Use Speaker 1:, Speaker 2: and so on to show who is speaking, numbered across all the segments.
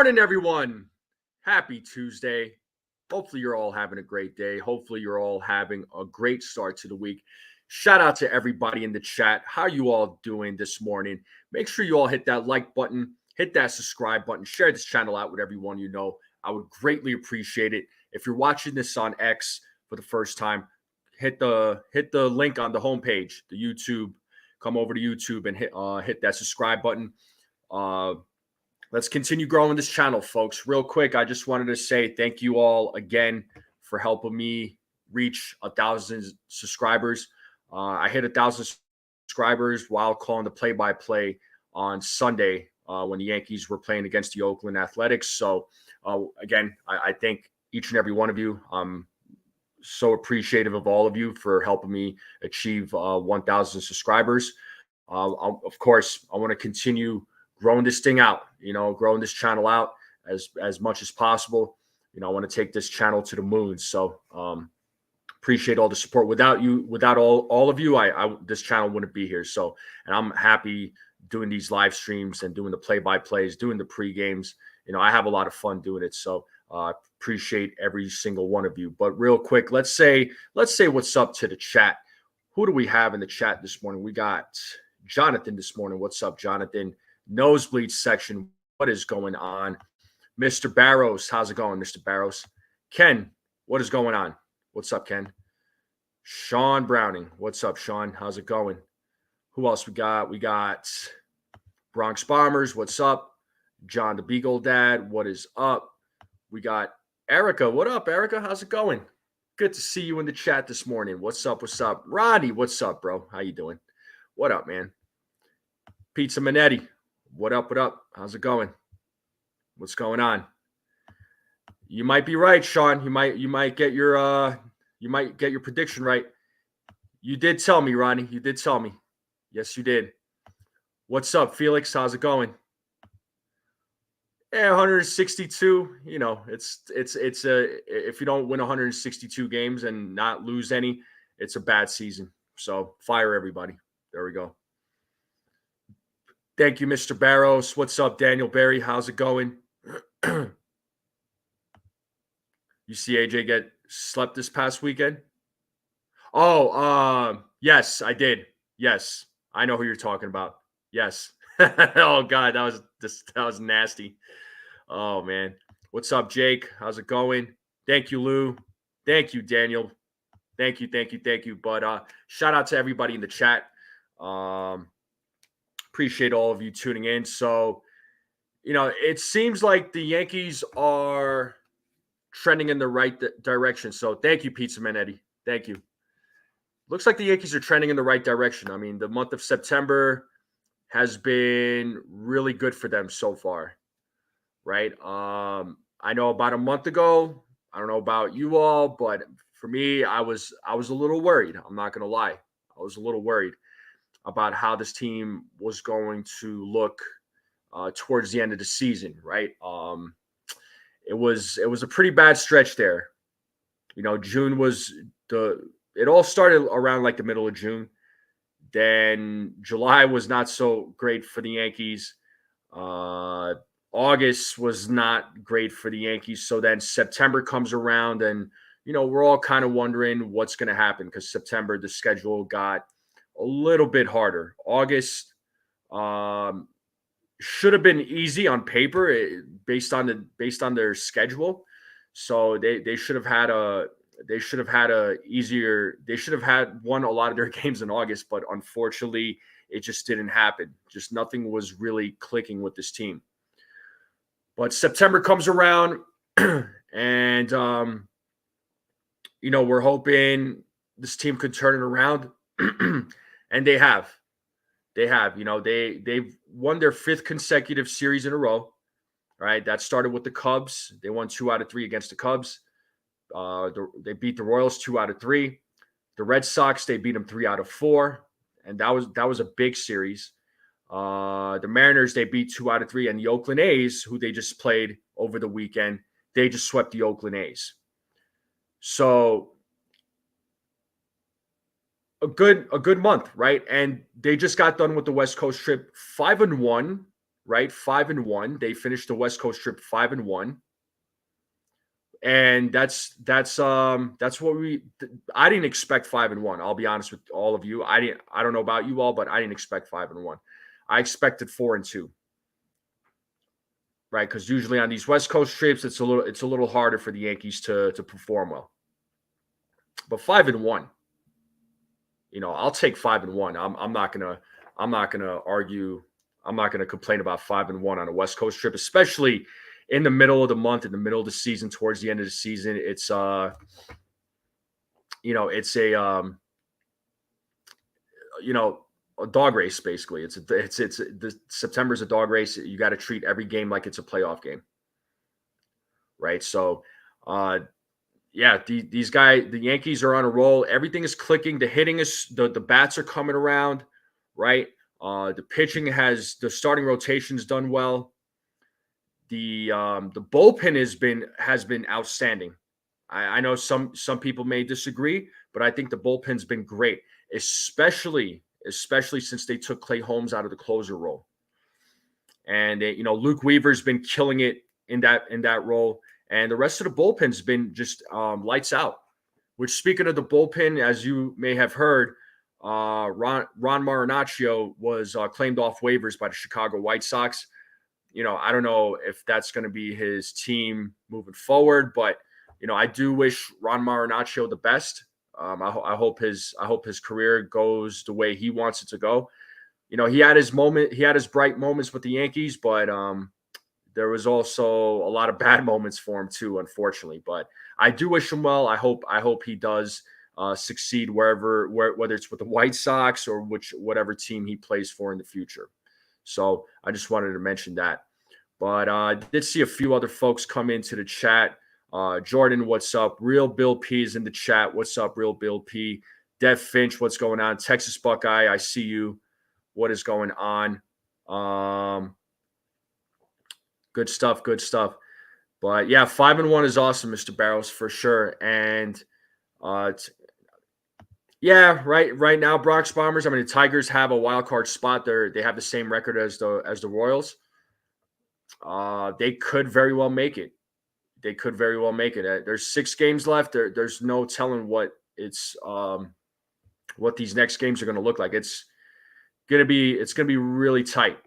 Speaker 1: morning, everyone. Happy Tuesday. Hopefully, you're all having a great day. Hopefully, you're all having a great start to the week. Shout out to everybody in the chat. How you all doing this morning? Make sure you all hit that like button, hit that subscribe button, share this channel out with everyone you know. I would greatly appreciate it. If you're watching this on X for the first time, hit the link on the homepage, the YouTube. Come over to YouTube and hit that subscribe button. Let's continue growing this channel, folks. Real quick, I just wanted to say thank you all again for helping me reach 1,000 subscribers. I hit 1,000 subscribers while calling the play-by-play on Sunday when the Yankees were playing against the Oakland Athletics. So, again, I thank each and every one of you. I'm so appreciative of all of you for helping me achieve 1,000 subscribers. Of course, I want to continue growing this thing out, growing this channel out as much as possible. I want to take this channel to the moon. So appreciate all the support. Without you, without all of you, this channel wouldn't be here. So, and I'm happy doing these live streams and doing the play-by-plays, doing the pre-games. I have a lot of fun doing it. So appreciate every single one of you. But real quick, let's say what's up to the chat. Who do we have in the chat this morning? We got Jonathan this morning. What's up, Jonathan? Nosebleed section. What is going on? Mr. Barrows, how's it going, Mr. Barrows? Ken, what is going on? What's up, Ken? Sean Browning. What's up, Sean? How's it going? Who else we got? We got Bronx Bombers. What's up? John the Beagle Dad. What is up? We got Erica. What up, Erica? How's it going? Good to see you in the chat this morning. What's up? What's up? Ronnie, what's up, bro? How you doing? What up, man? Pizza Manetti. What up? What up? How's it going? What's going on? You might be right, Sean. You might get your prediction right. You did tell me, Ronnie. You did tell me. Yes, you did. What's up, Felix? How's it going? Yeah, 162. It's if you don't win 162 games and not lose any, it's a bad season. So fire everybody. There we go. Thank you, Mr. Barrows. What's up, Daniel Berry? How's it going? You see AJ get slept this past weekend? Oh, yes, I did. Yes, I know who you're talking about. Yes. Oh God, that was nasty. Oh man, what's up, Jake? How's it going? Thank you, Lou. Thank you, Daniel. Thank you. But shout out to everybody in the chat. Appreciate all of you tuning in. So, it seems like the Yankees are trending in the right direction. So thank you, Pizza Man Eddie. Thank you. Looks like the Yankees are trending in the right direction. I mean, the month of September has been really good for them so far, right? I know about a month ago, I don't know about you all, but for me, I was a little worried. I'm not going to lie. I was a little worried about how this team was going to look towards the end of the season, right? It was a pretty bad stretch there. June was it all started around like the middle of June. Then July was not so great for the Yankees. August was not great for the Yankees. So then September comes around and, we're all kind of wondering what's going to happen because September, the schedule got a little bit harder. August should have been easy on paper based on their schedule. So they should have had won a lot of their games in August, but unfortunately it just didn't happen. Just nothing was really clicking with this team. But September comes around and we're hoping this team could turn it around. And they have. They've won their 5th consecutive series in a row. All right. That started with the Cubs. They won 2 out of 3 against the Cubs. They beat the Royals 2 out of 3. The Red Sox, they beat them 3 out of 4. And that was a big series. The Mariners, they beat 2 out of 3. And the Oakland A's, who they just played over the weekend, they just swept the Oakland A's. So a good month, right? And they just got done with the West Coast trip 5-1 right? 5-1. They finished the West Coast trip 5-1. And that's what I didn't expect 5-1. I'll be honest with all of you. I don't know about you all, but I didn't expect 5-1. I expected 4-2. Right? Because usually on these West Coast trips, it's a little harder for the Yankees to perform well. But 5-1, I'll take 5-1. I'm not gonna argue. I'm not gonna complain about 5-1 on a West Coast trip, especially in the middle of the month, in the middle of the season, towards the end of the season. It's it's a dog race basically. It's the September's a dog race. You got to treat every game like it's a playoff game, right? So, these guys, the Yankees are on a roll. Everything is clicking. The hitting is the bats are coming around, right? The pitching the starting rotation's done well. The bullpen has been outstanding. I know some people may disagree, but I think the bullpen's been great, especially since they took Clay Holmes out of the closer role. And Luke Weaver's been killing it in that role, and the rest of the bullpen's been just lights out. Which, speaking of the bullpen, as you may have heard, Ron Marinaccio was claimed off waivers by the Chicago White Sox. I don't know if that's going to be his team moving forward, but I do wish Ron Marinaccio the best. I hope his career goes the way he wants it to go. He had his bright moments with the Yankees, but there was also a lot of bad moments for him too, unfortunately. But I do wish him well. I hope he does succeed whether it's with the White Sox or whatever team he plays for in the future. So I just wanted to mention that. But I did see a few other folks come into the chat. Jordan, what's up? Real Bill P is in the chat. What's up, Real Bill P? Dev Finch, what's going on? Texas Buckeye, I see you. What is going on? Good stuff. But yeah, 5-1 is awesome, Mr. Barrows, for sure. And right now, Bronx Bombers. I mean, the Tigers have a wild card spot. They have the same record as the Royals. They could very well make it. There's 6 games left. There's no telling what these next games are going to look like. It's gonna be really tight.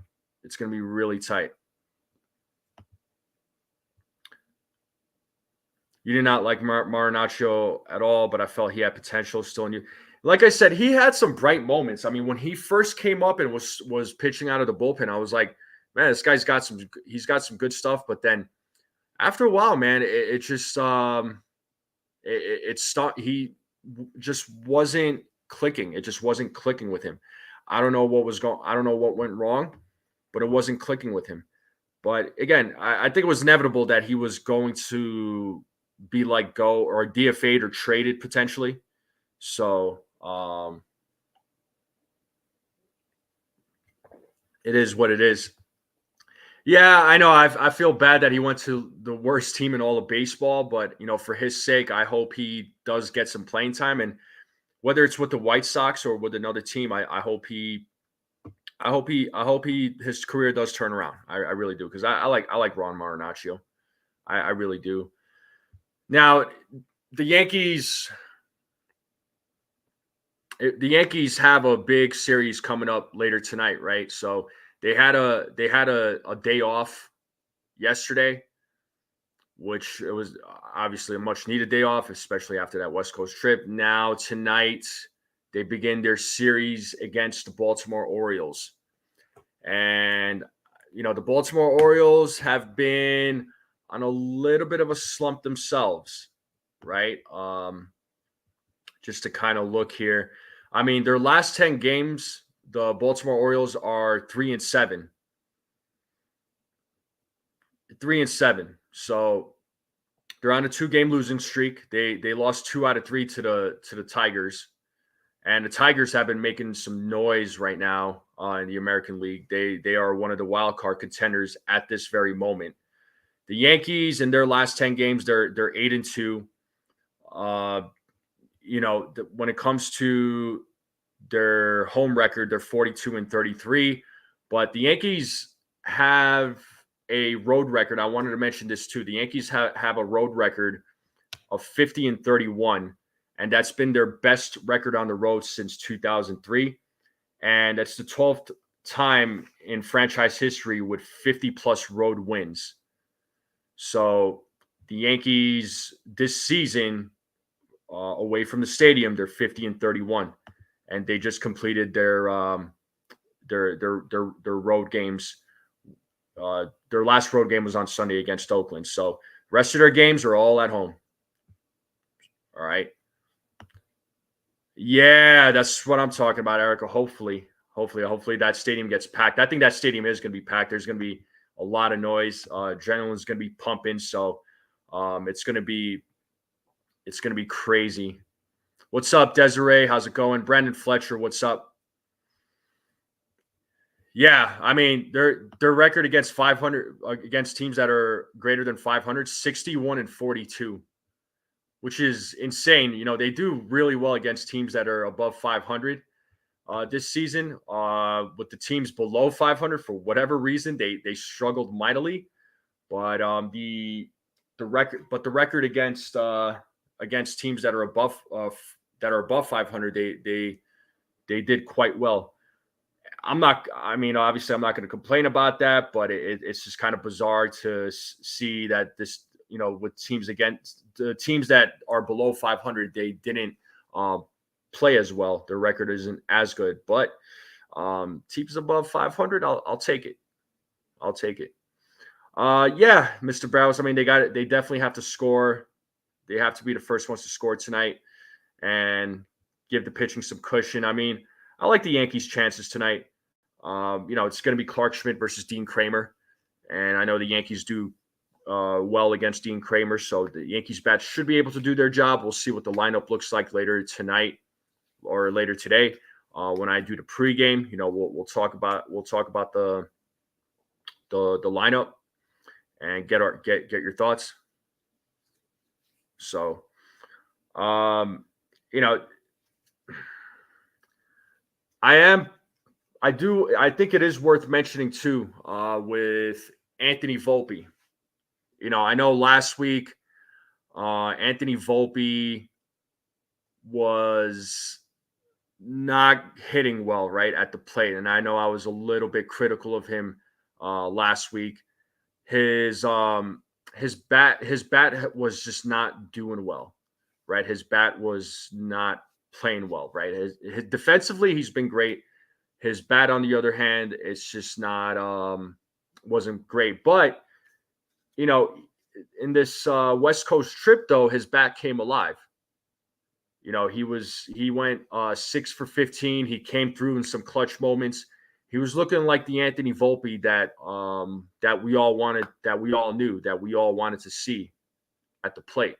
Speaker 1: You did not like Marinaccio at all, but I felt he had potential still in you. Like I said, he had some bright moments. I mean, when he first came up and was pitching out of the bullpen, I was like, man, this guy's got some good stuff. But then after a while, man, it just he just wasn't clicking. It just wasn't clicking with him. I don't know what went wrong, but it wasn't clicking with him. But again, I think it was inevitable that he was going to be let go or DFA'd or traded potentially. So it is what it is. Yeah, I know. I feel bad that he went to the worst team in all of baseball, but for his sake, I hope he does get some playing time. And whether it's with the White Sox or with another team, I hope his career does turn around. I really do, because I like Ron Marinaccio. I really do. Now, the Yankees have a big series coming up later tonight, right? So they had a day off yesterday, which it was obviously a much needed day off, especially after that West Coast trip. Now tonight they begin their series against the Baltimore Orioles. And the Baltimore Orioles have been on a little bit of a slump themselves, right? Just to kind of look here. I mean, their last 10 games, the Baltimore Orioles are 3-7. 3-7. So they're on a 2-game losing streak. They lost 2 out of 3 to the Tigers. And the Tigers have been making some noise right now in the American League. They are one of the wild card contenders at this very moment. The Yankees, in their last 10 games, they're 8-2. When it comes to their home record, they're 42-33. But the Yankees have a road record. I wanted to mention this too. The Yankees have a road record of 50-31, and that's been their best record on the road since 2003. And that's the 12th time in franchise history with 50-plus road wins. So the Yankees this season, away from the stadium, they're 50-31, and they just completed their road games. Their last road game was on Sunday against Oakland. So the rest of their games are all at home. All right. Yeah, that's what I'm talking about, Erica. Hopefully that stadium gets packed. I think that stadium is going to be packed. There's going to be a lot of noise. Adrenaline's going to be pumping, so it's going to be crazy. What's up, Desiree? How's it going? Brandon Fletcher, what's up? Yeah, I mean their record against 500 against teams that are greater than 500, 61-42. Which is insane. You know, they do really well against teams that are above 500 this season. With the teams below 500, for whatever reason, they struggled mightily. But the record against teams that are above 500, they did quite well. Obviously, I'm not going to complain about that, but it's just kind of bizarre to see that this. You know, with teams against the teams that are below 500, they didn't play as well. Their record isn't as good, but teams above 500, I'll take it. I'll take it. Yeah, Mr. Browse. I mean, they got it. They definitely have to score. They have to be the first ones to score tonight and give the pitching some cushion. I mean, I like the Yankees' chances tonight. It's going to be Clark Schmidt versus Dean Kramer, and I know the Yankees do well against Dean Kramer, so the Yankees bats should be able to do their job. We'll see what the lineup looks like later tonight or later today when I do the pregame. You know, we'll talk about the lineup and get your thoughts. So, I think it is worth mentioning too with Anthony Volpe. You know, I know last week Anthony Volpe was not hitting well, right, at the plate. And I know I was a little bit critical of him last week. His bat was just not doing well, right? His bat was not playing well, right? His defensively, he's been great. His bat, on the other hand, it's just not wasn't great. But you know, in this West Coast trip, though, his bat came alive. You know, he went 6 for 15. He came through in some clutch moments. He was looking like the Anthony Volpe that we all wanted, that we all knew, that we all wanted to see at the plate.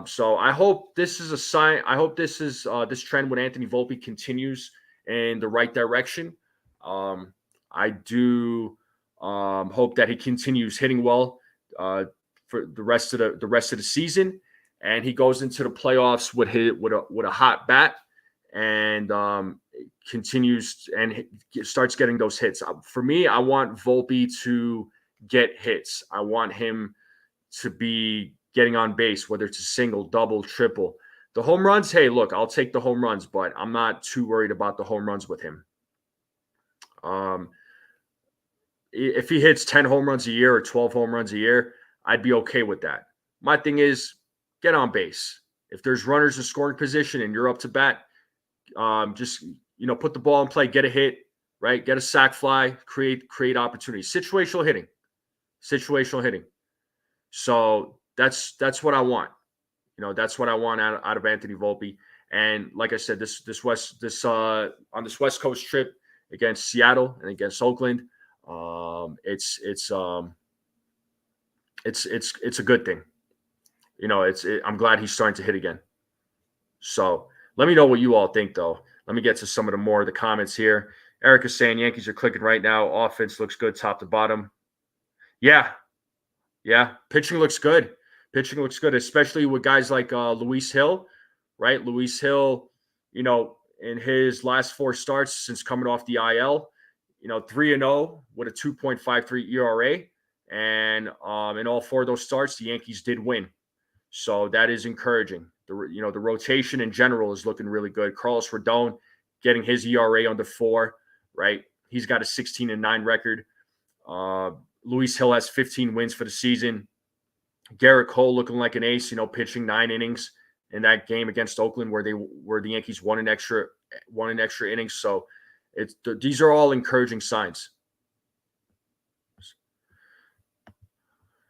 Speaker 1: So I hope this is a sign. I hope this trend with Anthony Volpe continues in the right direction. I do hope that he continues hitting well for the rest of the season, and he goes into the playoffs with a hot bat and continues and starts getting those hits. For me, I want Volpe to get hits. I want him to be getting on base, whether it's a single, double, triple. The home runs, hey, look, I'll take the home runs, but I'm not too worried about the home runs with him. If he hits 10 home runs a year or 12 home runs a year, I'd be okay with that. My thing is, get on base. If there's runners in scoring position and you're up to bat, just put the ball in play, get a hit, right? Get a sac fly, create opportunities. Situational hitting. So that's what I want. That's what I want out of Anthony Volpe. And like I said, this on this West Coast trip against Seattle and against Oakland, it's a good thing. I'm glad he's starting to hit again. So let me know what you all think, though. Let me get to some of the comments here. Erica's saying Yankees are clicking right now. Offense looks good top to bottom. Yeah. Pitching looks good. Especially with guys like Luis Hill, right? Luis Hill, in his last 4 starts since coming off the IL, 3-0 with a 2.53 ERA. And in all 4 of those starts, the Yankees did win. So that is encouraging. The rotation in general is looking really good. Carlos Rodon getting his ERA under 4, right? He's got a 16-9 record. Luis Hill has 15 wins for the season. Garrett Cole looking like an ace, pitching 9 innings in that game against Oakland where the Yankees won an extra innings. So these are all encouraging signs.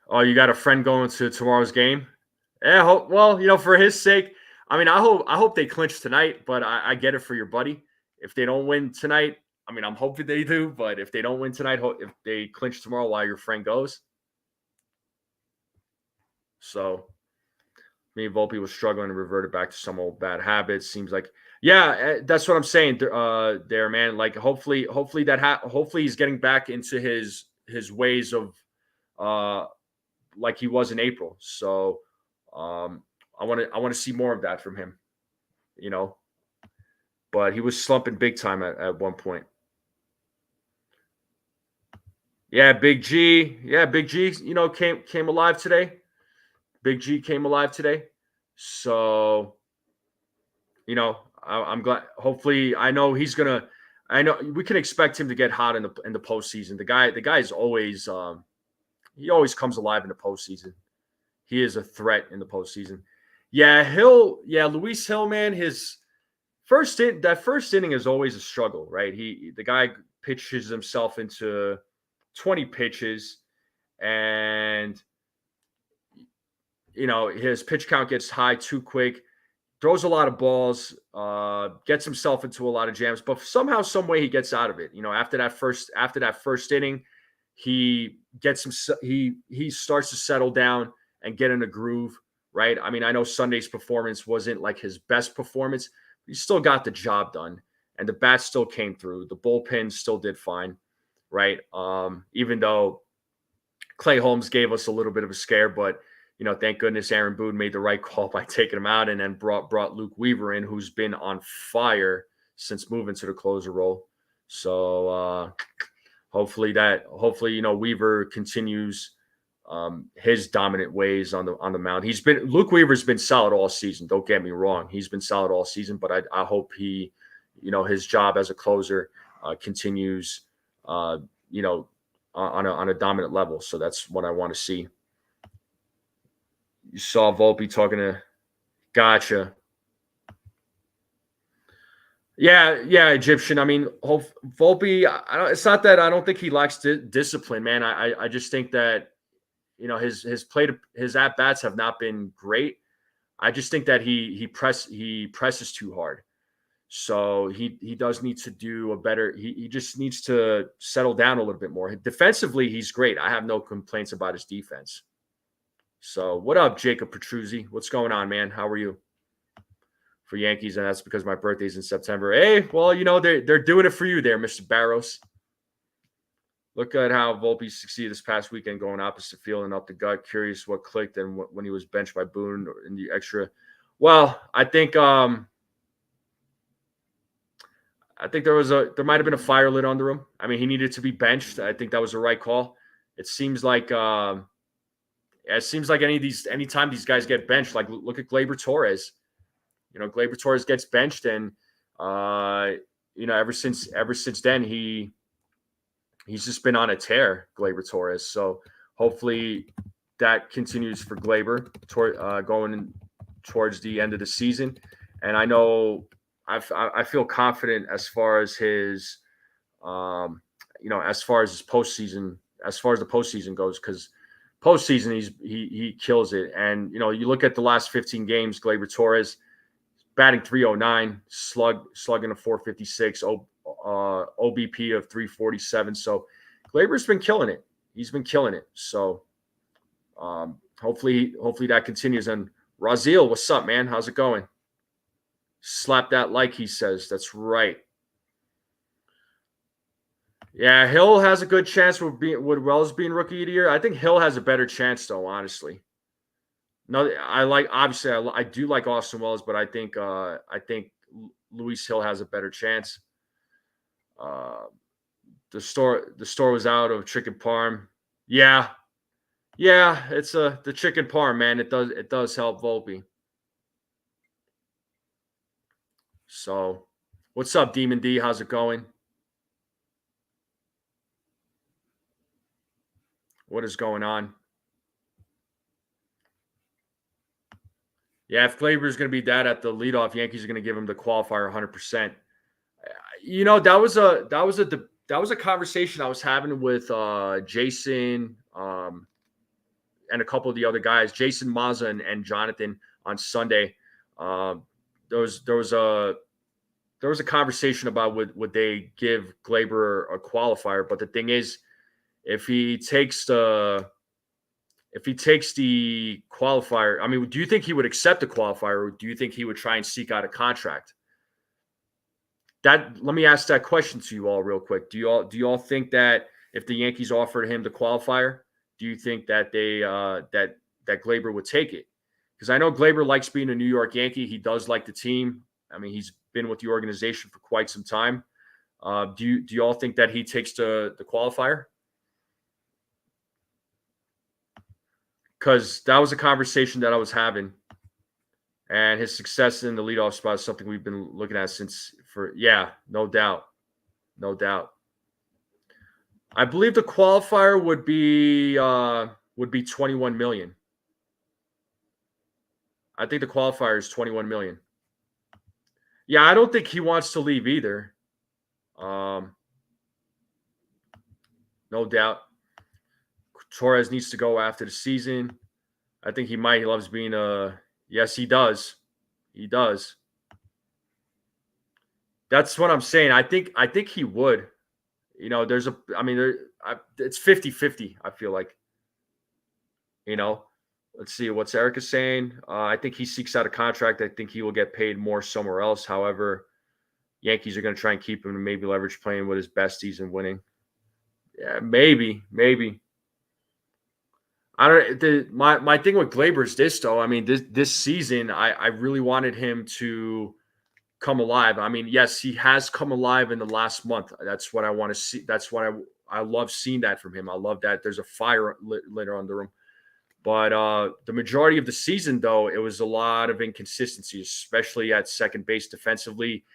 Speaker 1: Oh, you got a friend going to tomorrow's game? Yeah, well, for his sake, I mean, I hope they clinch tonight, but I get it for your buddy. If they don't win tonight, I mean, I'm hoping they do, but if they don't win tonight, if they clinch tomorrow while your friend goes. So, me and Volpe was struggling and reverted back to some old bad habits. Seems like, yeah, that's what I'm saying. There, man. Like, hopefully he's getting back into his ways of, like he was in April. So, I want to see more of that from him. But he was slumping big time at one point. Yeah, Big G. Yeah, Big G. Came alive today. Big G came alive today. So, I'm glad. Hopefully, I know we can expect him to get hot in the postseason. The guy is always he always comes alive in the postseason. He is a threat in the postseason. Yeah, Luis Hill, man, his first inning is always a struggle, right? The guy pitches himself into 20 pitches, and his pitch count gets high too quick, throws a lot of balls, gets himself into a lot of jams, but somehow, some way he gets out of it. After that first inning, he starts to settle down and get in a groove, right? I mean, I know Sunday's performance wasn't like his best performance, but he still got the job done, and the bats still came through. The bullpen still did fine, right? Even though Clay Holmes gave us a little bit of a scare, but thank goodness Aaron Boone made the right call by taking him out and then brought Luke Weaver in, who's been on fire since moving to the closer role. So hopefully Weaver continues his dominant ways on the mound. Luke Weaver's been solid all season. Don't get me wrong, he's been solid all season, but I hope he, his job as a closer continues, on a dominant level. So that's what I want to see. You saw Volpe talking to Gotcha. Yeah, Egyptian. I mean, Volpe, it's not that I don't think he lacks discipline, man. I just think that, his at-bats have not been great. I just think that he presses too hard. So he does need to do a better, he just needs to settle down a little bit more. Defensively, he's great. I have no complaints about his defense. So what up, Jacob Petruzzi? What's going on, man? How are you? For Yankees, and that's because my birthday's in September. Hey, well, they're doing it for you there, Mr. Barros. Look at how Volpe succeeded this past weekend going opposite field and up the gut. Curious what clicked and when he was benched by Boone in the extra. Well, I think there might have been a fire lit under him. I mean, he needed to be benched. I think that was the right call. It seems like anytime these guys get benched, like look at Gleyber Torres. Gleyber Torres gets benched, and ever since then he's just been on a tear, Gleyber Torres. So hopefully that continues for Gleyber going towards the end of the season. And I know I feel confident as far as his as far as the postseason goes, because postseason he kills it. And you look at the last 15 games, Gleyber Torres batting .309, slugging a .456, OBP of .347. So Gleyber's been killing it. He's been killing it. So hopefully that continues. And Raziel, what's up, man? How's it going? Slap that like, he says. That's right. Yeah, Hill has a good chance with Wells being rookie of the year. I think Hill has a better chance, though, honestly. No, I do like Austin Wells, but I think Luis Hill has a better chance. the store was out of chicken parm. Yeah, yeah, it's the chicken parm, man. It does help Volpe. So, what's up, Demon D? How's it going? What is going on? Yeah, if Glaber's going to be that at the leadoff, Yankees are going to give him the qualifier 100%. That was a conversation I was having with Jason and a couple of the other guys, Jason Mazza and Jonathan on Sunday. Uh, there was a conversation about would they give Glaber a qualifier, but the thing is, if he takes the qualifier, I mean, do you think he would accept the qualifier, or do you think he would try and seek out a contract? Let me ask that question to you all real quick. Do you all think that if the Yankees offered him the qualifier, do you think that that Glaber would take it? Because I know Glaber likes being a New York Yankee. He does like the team. I mean, he's been with the organization for quite some time. Do you all think that he takes the qualifier? Because that was a conversation that I was having, and his success in the leadoff spot is something we've been looking at yeah, no doubt. No doubt. I believe the qualifier would be 21 million. I think the qualifier is 21 million. Yeah, I don't think he wants to leave either. No doubt. Torres needs to go after the season. I think he might. He loves being yes, he does. He does. That's what I'm saying. I think he would. It's 50-50, I feel like. Let's see what's Erica saying. I think he seeks out a contract. I think he will get paid more somewhere else. However, Yankees are going to try and keep him and maybe leverage playing with his besties and winning. Yeah, maybe. I don't. My thing with Glaber is this, though. I mean, this season, I really wanted him to come alive. I mean, yes, he has come alive in the last month. That's what I want to see. That's what I love seeing that from him. I love that there's a fire lit under him. But the majority of the season, though, it was a lot of inconsistency, especially at second base defensively.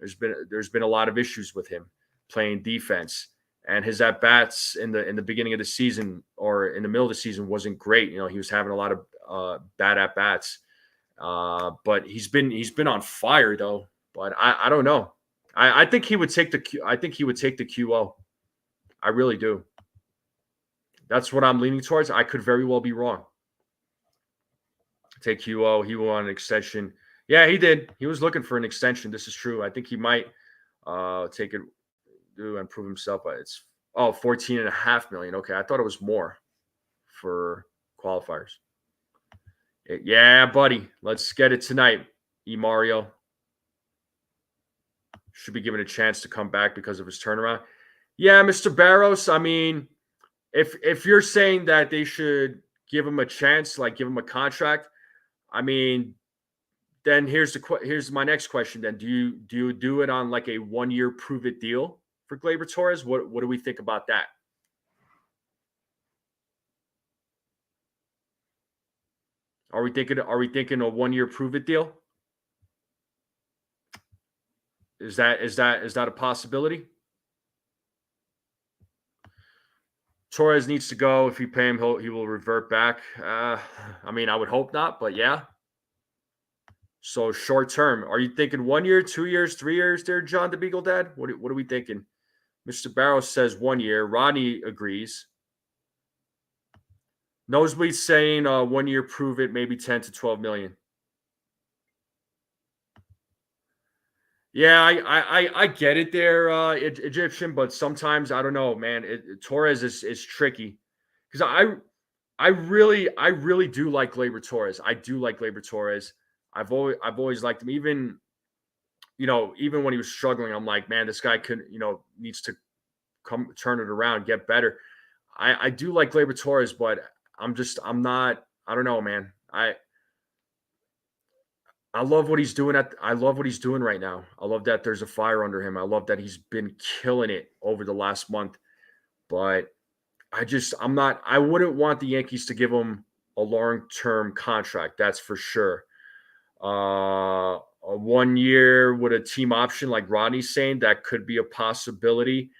Speaker 1: There's been a lot of issues with him playing defense, and his at bats in the beginning of the season or in the middle of the season wasn't great. He was having a lot of bad at bats, but he's been on fire though. But I don't know. I think he would take the QO. I really do. That's what I'm leaning towards. I could very well be wrong. Take QO. He wanted an extension. Yeah, he did. He was looking for an extension. This is true. I think he might take it and prove himself. But it's 14.5 million. Okay, I thought it was more for qualifiers. Yeah, buddy. Let's get it tonight. Mario should be given a chance to come back because of his turnaround. Yeah, Mr. Barros. I mean, if you're saying that they should give him a chance, like give him a contract, I mean, then here's my next question. Then do you do it on like a 1-year prove it deal for Gleyber Torres? What do we think about that? Are we thinking a 1-year prove it deal? Is that a possibility? Torres needs to go. If you pay him, he will revert back. I mean, I would hope not, but yeah. So short term, are you thinking 1 year, 2 years, 3 years there, John the Beagle Dad? What are we thinking? Mr. Barrows says 1 year. Rodney agrees. Nosebleed's saying 1 year prove it, maybe 10 to 12 million. Yeah, I get it there, Egyptian, but sometimes I don't know, man. Torres is tricky because I really do like Gleyber Torres. I do like Gleyber Torres. I've always liked him. Even when he was struggling, I'm like, man, this guy needs to turn it around, get better. I do like Gleyber Torres, but I'm not. I don't know, man. I love what he's doing I love what he's doing right now. I love that there's a fire under him. I love that he's been killing it over the last month. But I'm not I wouldn't want the Yankees to give him a long-term contract. That's for sure. A 1 year with a team option, like Rodney's saying, that could be a possibility.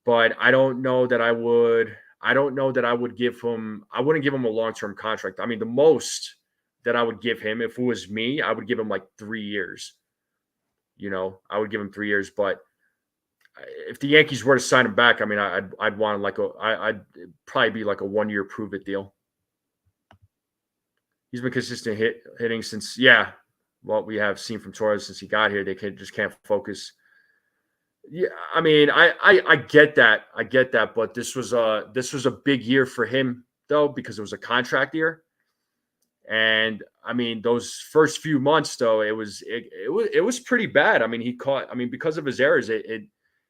Speaker 1: But I don't know that I would. I don't know that I would give him. I wouldn't give him a long-term contract. I mean, the most that I would give him, if it was me, I would give him like 3 years. I would give him 3 years. But if the Yankees were to sign him back, I mean, I'd want like I'd probably be like a 1 year prove it deal. He's been consistent hitting since, yeah. What we have seen from Torres since he got here, they just can't focus. Yeah, I mean, I get that, but this was a big year for him though, because it was a contract year, and I mean those first few months though, it was pretty bad. I mean, because of his errors,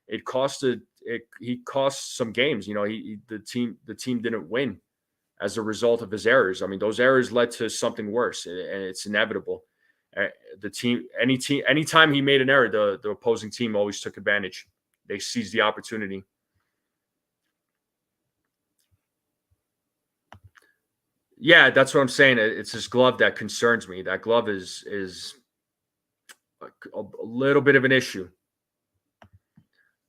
Speaker 1: he cost some games. The team didn't win as a result of his errors. I mean, those errors led to something worse, and it's inevitable. Anytime he made an error, the opposing team always took advantage. They seized the opportunity. Yeah, that's what I'm saying. It's his glove that concerns me. That glove is a little bit of an issue.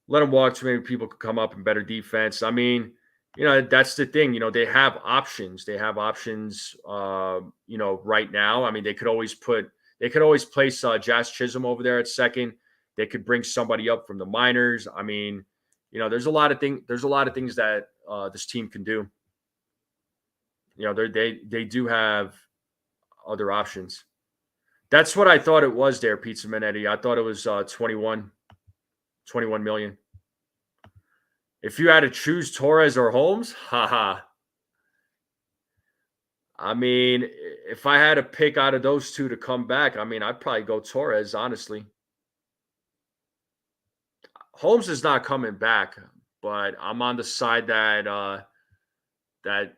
Speaker 1: Let him walk, so maybe people could come up in better defense. I mean, that's the thing. They have options. They have options. Right now. I mean, they could always place Jazz Chisholm over there at second. They could bring somebody up from the minors. I mean, there's a lot of things. There's a lot of things that this team can do. They do have other options. That's what I thought it was there, Pizza Minetti. I thought it was 21 million. If you had to choose Torres or Holmes, haha. I mean, if I had to pick out of those two to come back, I mean, I'd probably go Torres, honestly. Holmes is not coming back, but I'm on the side that that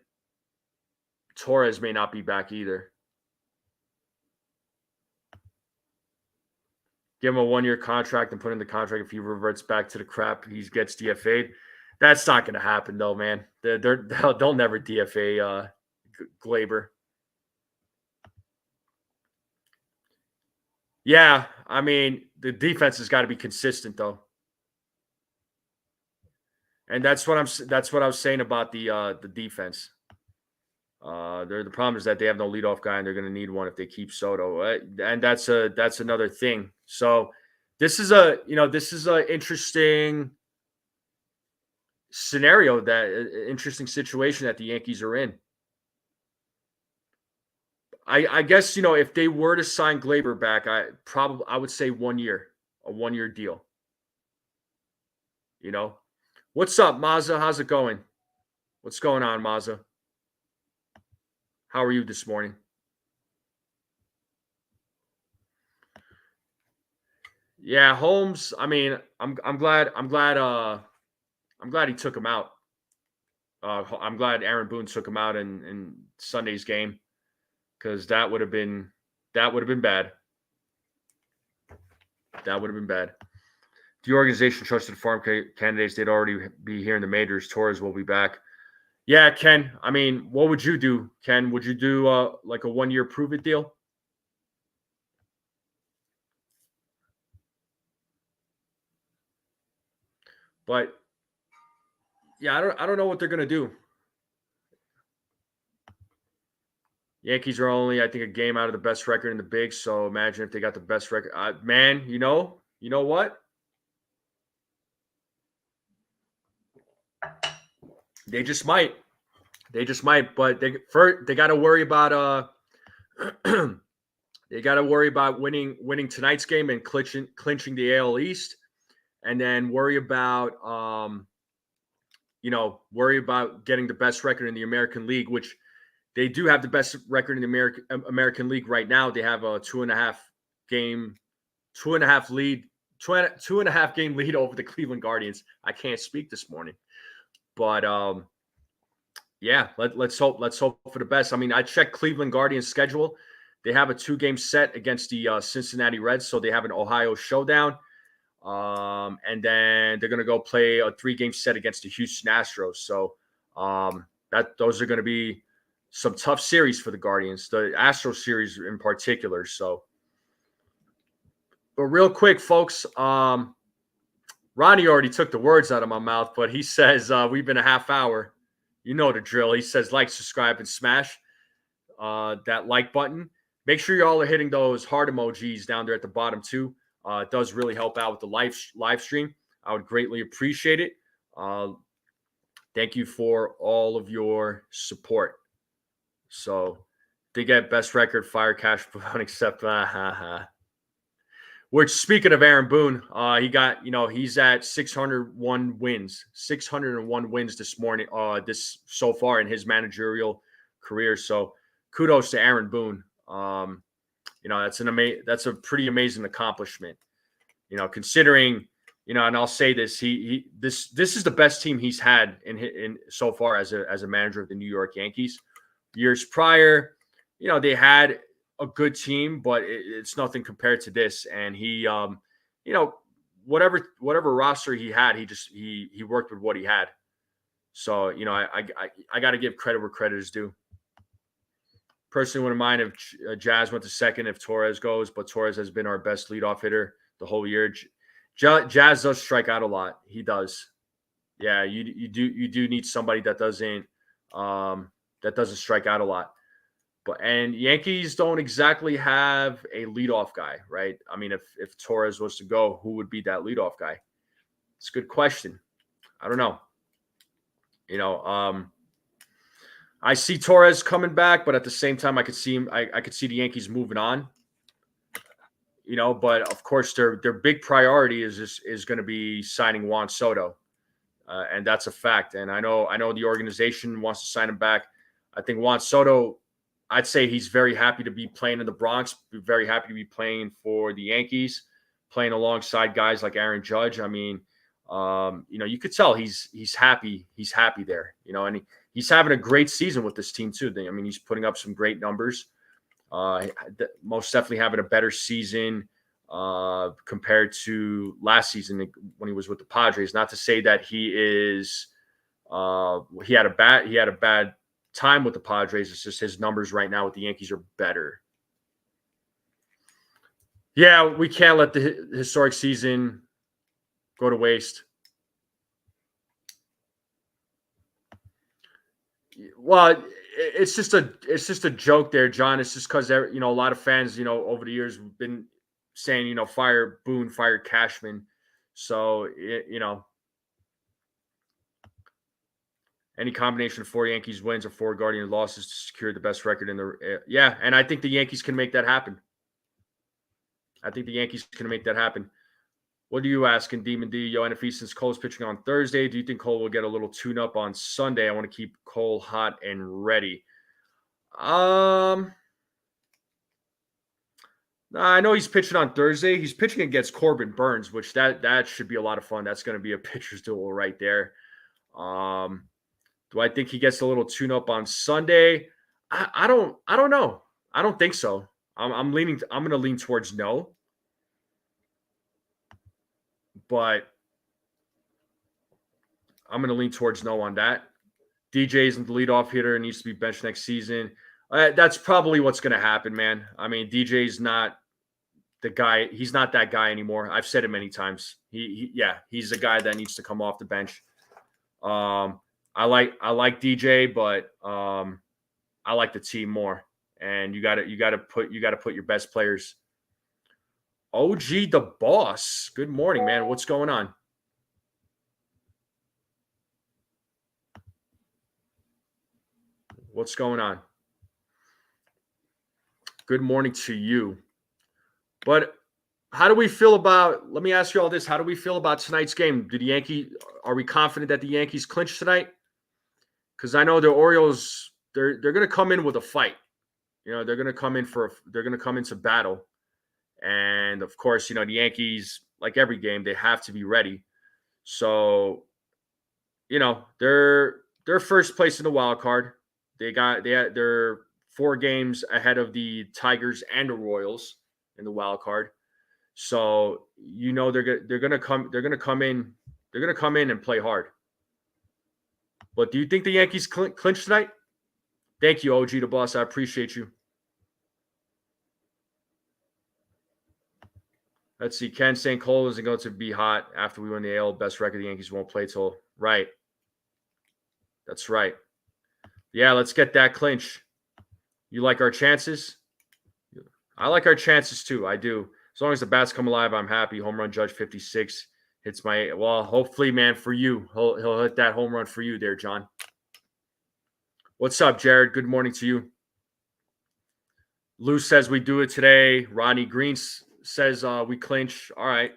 Speaker 1: Torres may not be back either. Give him a 1 year contract and put in the contract. If he reverts back to the crap, he gets DFA'd. That's not going to happen, though, man. They'll never DFA Glaber. Yeah, I mean, the defense has got to be consistent, though. And that's what I was saying about the defense. The problem is that they have no leadoff guy, and they're going to need one if they keep Soto. And that's another thing. So this is a interesting scenario, interesting situation that the Yankees are in. I guess if they were to sign Glaber back, I would say 1 year, a 1 year deal. What's up, Mazza? How's it going? What's going on, Mazza? How are you this morning? Yeah, Holmes. I mean, I'm glad he took him out. I'm glad Aaron Boone took him out in Sunday's game, because that would have been bad. That would have been bad. The organization trusted farm candidates. They'd already be here in the majors. Torres will be back. Yeah, Ken. I mean, what would you do, Ken? Would you do like a 1 year prove it deal? But yeah, I don't know what they're gonna do. Yankees are only, I think, a game out of the best record in the big. So imagine if they got the best record. Man, you know what? They just might. But they got to worry about they got to worry about winning tonight's game and clinching the AL East, and then worry about getting the best record in the American League, which they do have the best record in the American League right now. They have a 2.5 game lead over the Cleveland Guardians. I can't speak this morning, but yeah, let's hope for the best. I mean, I checked Cleveland Guardians schedule. They have a 2-game set against the Cincinnati Reds, so they have an Ohio showdown. And then they're going to go play a 3-game set against the Houston Astros. So those are going to be some tough series for the Guardians, the Astros series in particular. So, but real quick, folks, Ronnie already took the words out of my mouth, but he says we've been a half hour. You know the drill. He says like, subscribe, and smash that like button. Make sure you all are hitting those heart emojis down there at the bottom too. It does really help out with the live stream. I would greatly appreciate it. Thank you for all of your support. So they get best record, fire cash, except which, speaking of Aaron Boone, he got, he's at 601 wins, 601 wins this morning, so far in his managerial career. So kudos to Aaron Boone. That's a pretty amazing accomplishment, considering, and I'll say this, this is the best team he's had in so far as a manager of the New York Yankees. Years prior, they had a good team, but it's nothing compared to this. And he, whatever roster he had, he worked with what he had. So, I got to give credit where credit is due. Personally, wouldn't mind if Jazz went to second if Torres goes, but Torres has been our best leadoff hitter the whole year. Jazz does strike out a lot. He does. Yeah, you do need somebody that doesn't strike out a lot. And Yankees don't exactly have a leadoff guy, right? I mean, if Torres was to go, who would be that leadoff guy? It's a good question. I don't know. I see Torres coming back, but at the same time, I could see him. I could see the Yankees moving on. But of course, their big priority is going to be signing Juan Soto, and that's a fact. And I know the organization wants to sign him back. I think Juan Soto, I'd say he's very happy to be playing in the Bronx, very happy to be playing for the Yankees, playing alongside guys like Aaron Judge. I mean, you could tell he's happy. He's happy there, and he's having a great season with this team too. I mean, he's putting up some great numbers. Most definitely having a better season compared to last season when he was with the Padres. Not to say that he had a bad time with the Padres. It's just his numbers right now with the Yankees are better. Yeah, we can't let the historic season go to waste. Well, it's just a joke there, John. It's just because a lot of fans, over the years have been saying, fire Boone, fire Cashman. So any combination of 4 Yankees wins or 4 Guardian losses to secure the best record in the and I think the Yankees can make that happen. What are you asking, Demon D? Yo, NFE, since Cole's pitching on Thursday, do you think Cole will get a little tune-up on Sunday? I want to keep Cole hot and ready. I know he's pitching on Thursday. He's pitching against Corbin Burns, which that should be a lot of fun. That's going to be a pitcher's duel right there. Do I think he gets a little tune-up on Sunday? I don't know. I don't think so. I'm going to lean towards no. But I'm going to lean towards no on that. DJ isn't the leadoff hitter and needs to be benched next season. That's probably what's going to happen, man. I mean, DJ's not the guy. He's not that guy anymore. I've said it many times. He's a guy that needs to come off the bench. I like DJ, but I like the team more. And you got to put your best players. OG the boss. Good morning, man. What's going on? What's going on? Good morning to you. But how do we feel about, let me ask you all this. How do we feel about tonight's game? Are we confident that the Yankees clinch tonight? Because I know the Orioles, they're going to come in with a fight. They're going to come into battle. And of course, the Yankees, like every game, they have to be ready. So, they're first place in the wild card. They're 4 games ahead of the Tigers and the Royals in the wild card. So they're gonna come in and play hard. But do you think the Yankees clinch tonight? Thank you, OG the boss. I appreciate you. Let's see. Ken St. Cole isn't going to be hot after we win the AL best record. The Yankees won't play till right. That's right. Yeah, let's get that clinch. You like our chances? I like our chances too. I do. As long as the bats come alive, I'm happy. Home run Judge 56 hits my. Well, hopefully, man, for you, he'll hit that home run for you there, John. What's up, Jared? Good morning to you. Lou says we do it today. Ronnie Green says we clinch. All right.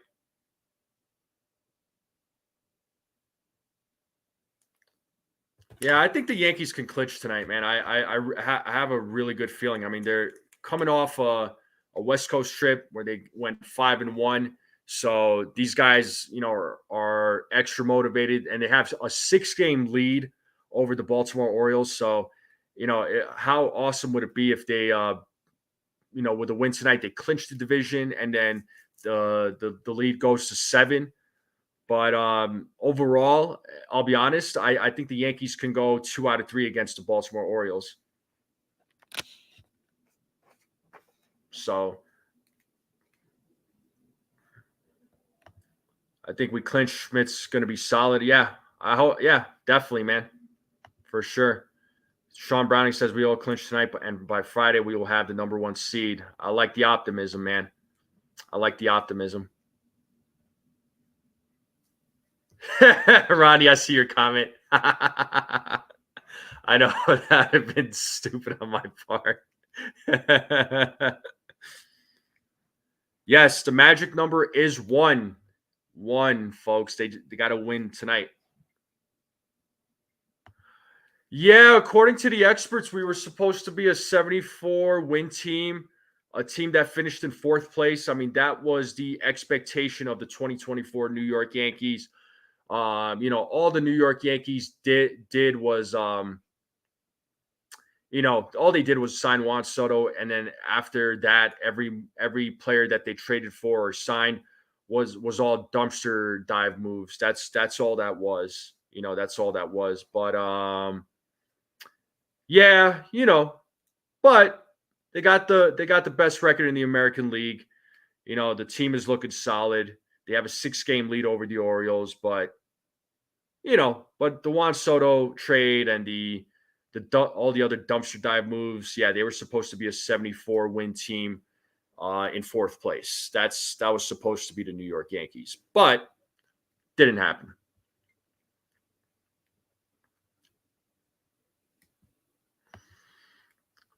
Speaker 1: Yeah, I think the Yankees can clinch tonight, man. I have a really good feeling. I mean, they're coming off a West Coast trip where they went 5-1. So these guys, are extra motivated, and they have a 6-game lead over the Baltimore Orioles. So, how awesome would it be if they, with a win tonight, they clinch the division, and then the lead goes to 7. But overall, I'll be honest, I think the Yankees can go 2 out of 3 against the Baltimore Orioles. So I think we clinch. Schmidt's going to be solid. Yeah, I hope. Yeah, definitely, man, for sure. Sean Browning says we all clinch tonight, and by Friday we will have the number 1 seed. I like the optimism, man. I like the optimism. Ronnie, I see your comment. I know that would have been stupid on my part. Yes, the magic number is 1. 1, folks. They got to win tonight. Yeah, according to the experts, we were supposed to be a 74-win team, a team that finished in 4th place. I mean, that was the expectation of the 2024 New York Yankees. All the New York Yankees did was, all they did was sign Juan Soto, and then after that, every player that they traded for or signed was all dumpster dive moves. That's all that was. That's all that was. But yeah, but they got the best record in the American League. The team is looking solid. They have a 6-game lead over the Orioles, but the Juan Soto trade and all the other dumpster dive moves, yeah, they were supposed to be a 74-win team in 4th place. That was supposed to be the New York Yankees, but didn't happen.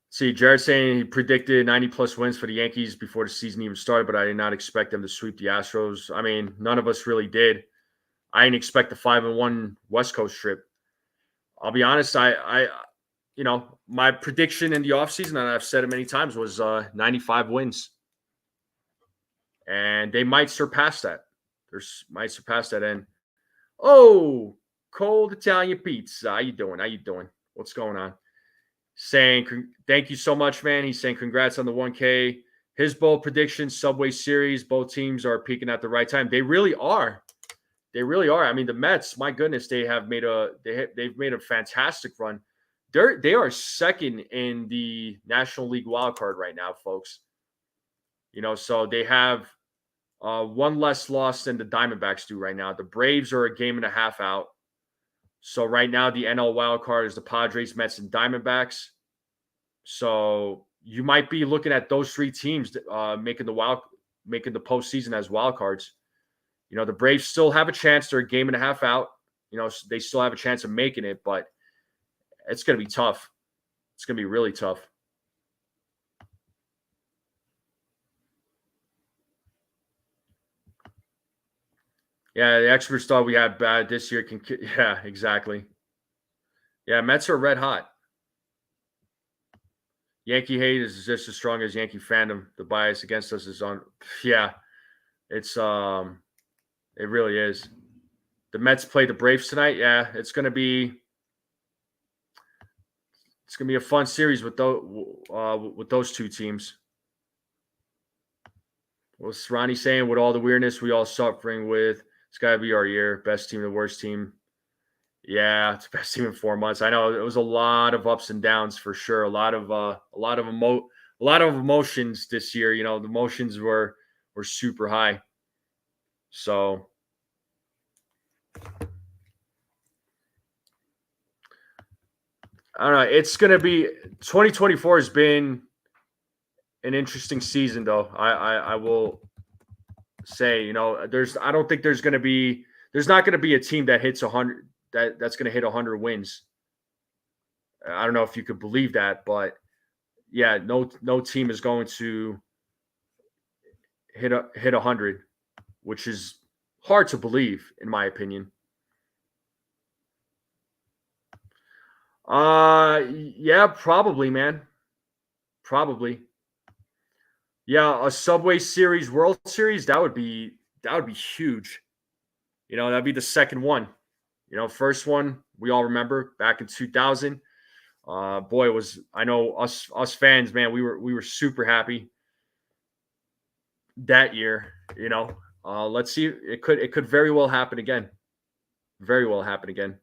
Speaker 1: See, Jared saying he predicted 90-plus wins for the Yankees before the season even started, but I did not expect them to sweep the Astros. I mean, none of us really did. I didn't expect the 5-1 West Coast trip. I'll be honest, my prediction in the offseason, and I've said it many times, was 95 wins. And they might surpass that. And cold Italian pizza. How you doing? What's going on? Saying thank you so much, man. He's saying congrats on the 1K. His bold prediction, Subway Series, both teams are peaking at the right time. They really are. I mean, the Mets, my goodness, they've made a fantastic run. They are 2nd in the National League wild card right now, folks. So they have 1 less loss than the Diamondbacks do right now. The Braves are a game and a half out. So right now, the NL wild card is the Padres, Mets, and Diamondbacks. So you might be looking at those 3 teams making the postseason as wild cards. The Braves still have a chance. They're a game and a half out. They still have a chance of making it, but it's going to be tough. It's going to be really tough. Yeah, the experts thought we had bad this year. Yeah, exactly. Yeah, Mets are red hot. Yankee hate is just as strong as Yankee fandom. The bias against us is on. Yeah, it's it really is. The Mets play the Braves tonight. Yeah, it's going to be It's gonna be a fun series with those two teams. What's Ronnie saying? With all the weirdness we all suffering with, it's gotta be our year. Best team, the worst team. Yeah, it's the best team in 4 months. I know it was a lot of ups and downs for sure. A lot of emotions this year. You know, the emotions were super high. So I don't know. It's gonna be 2024 has been an interesting season though. I will say, you know, I don't think there's not gonna be a team that hits 100 that's gonna hit 100 wins. I don't know if you could believe that, but yeah, no team is going to hit 100, which is hard to believe in my opinion. Yeah, probably, man. Probably. Yeah, a Subway Series World Series, that would be huge. You know, that'd be the second one. You know, first one we all remember back in 2000. Boy, was I know us fans, man, we were super happy that year. You know, let's see, it could very well happen again. Very well happen again.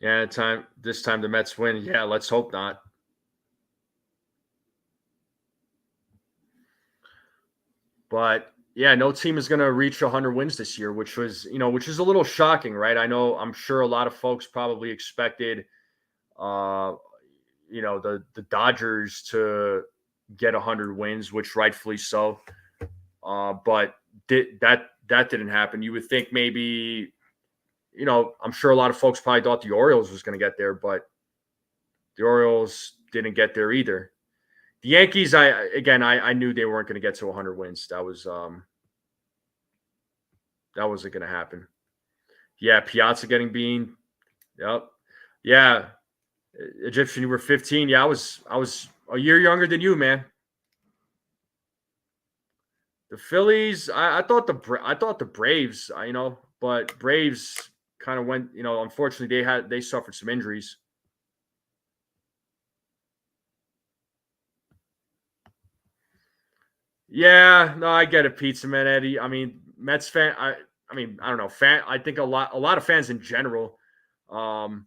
Speaker 1: Yeah, this time the Mets win. Yeah, let's hope not. But yeah, no team is going to reach 100 wins this year, which is a little shocking, right? I'm sure a lot of folks probably expected, uh, the Dodgers to get 100 wins, which rightfully so. But that didn't happen. You would think maybe, I'm sure a lot of folks probably thought the Orioles was going to get there, but the Orioles didn't get there either. The Yankees, I knew they weren't going to get to 100 wins. That wasn't going to happen. Yeah, Piazza getting beaten. Yep. Yeah, Egyptian, you were 15. Yeah, I was a year younger than you, man. The Phillies, I thought the Braves, but Braves kind of went, unfortunately they suffered some injuries. Yeah, no, I get it, Pizza Man Eddie. I mean, Mets fan. I don't know, fan. I think a lot of fans in general, um,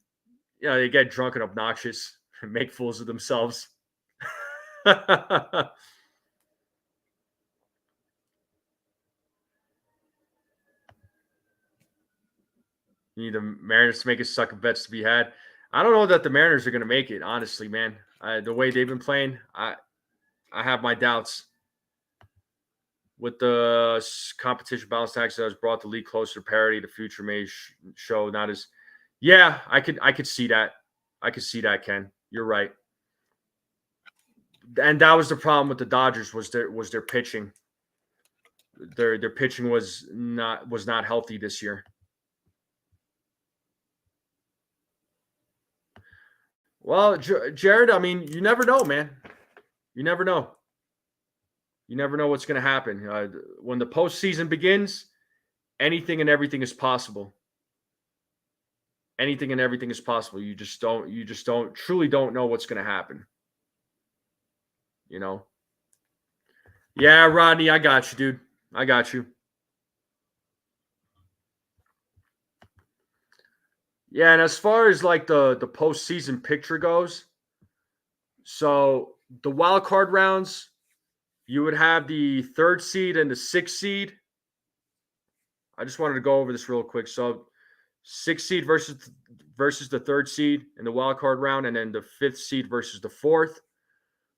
Speaker 1: they get drunk and obnoxious and make fools of themselves. You need the Mariners to make it suck of bets to be had. I don't know that the Mariners are going to make it. Honestly, man, the way they've been playing, I have my doubts. With the competition balance tax that has brought the league closer to parity, the future may show not as. Yeah, I could see that. I could see that, Ken. You're right. And that was the problem with the Dodgers was their pitching. Their pitching was not healthy this year. Well, Jared, I mean, you never know, man. You never know. You never know what's going to happen. When the postseason begins, anything and everything is possible. Anything and everything is possible. You just don't truly don't know what's going to happen. You know. Yeah, Rodney, I got you, dude. I got you. Yeah, and as far as like the postseason picture goes, so the wild card rounds, you would have the third seed and the sixth seed. I just wanted to go over this real quick. So, sixth seed versus the third seed in the wild card round, and then the fifth seed versus the fourth.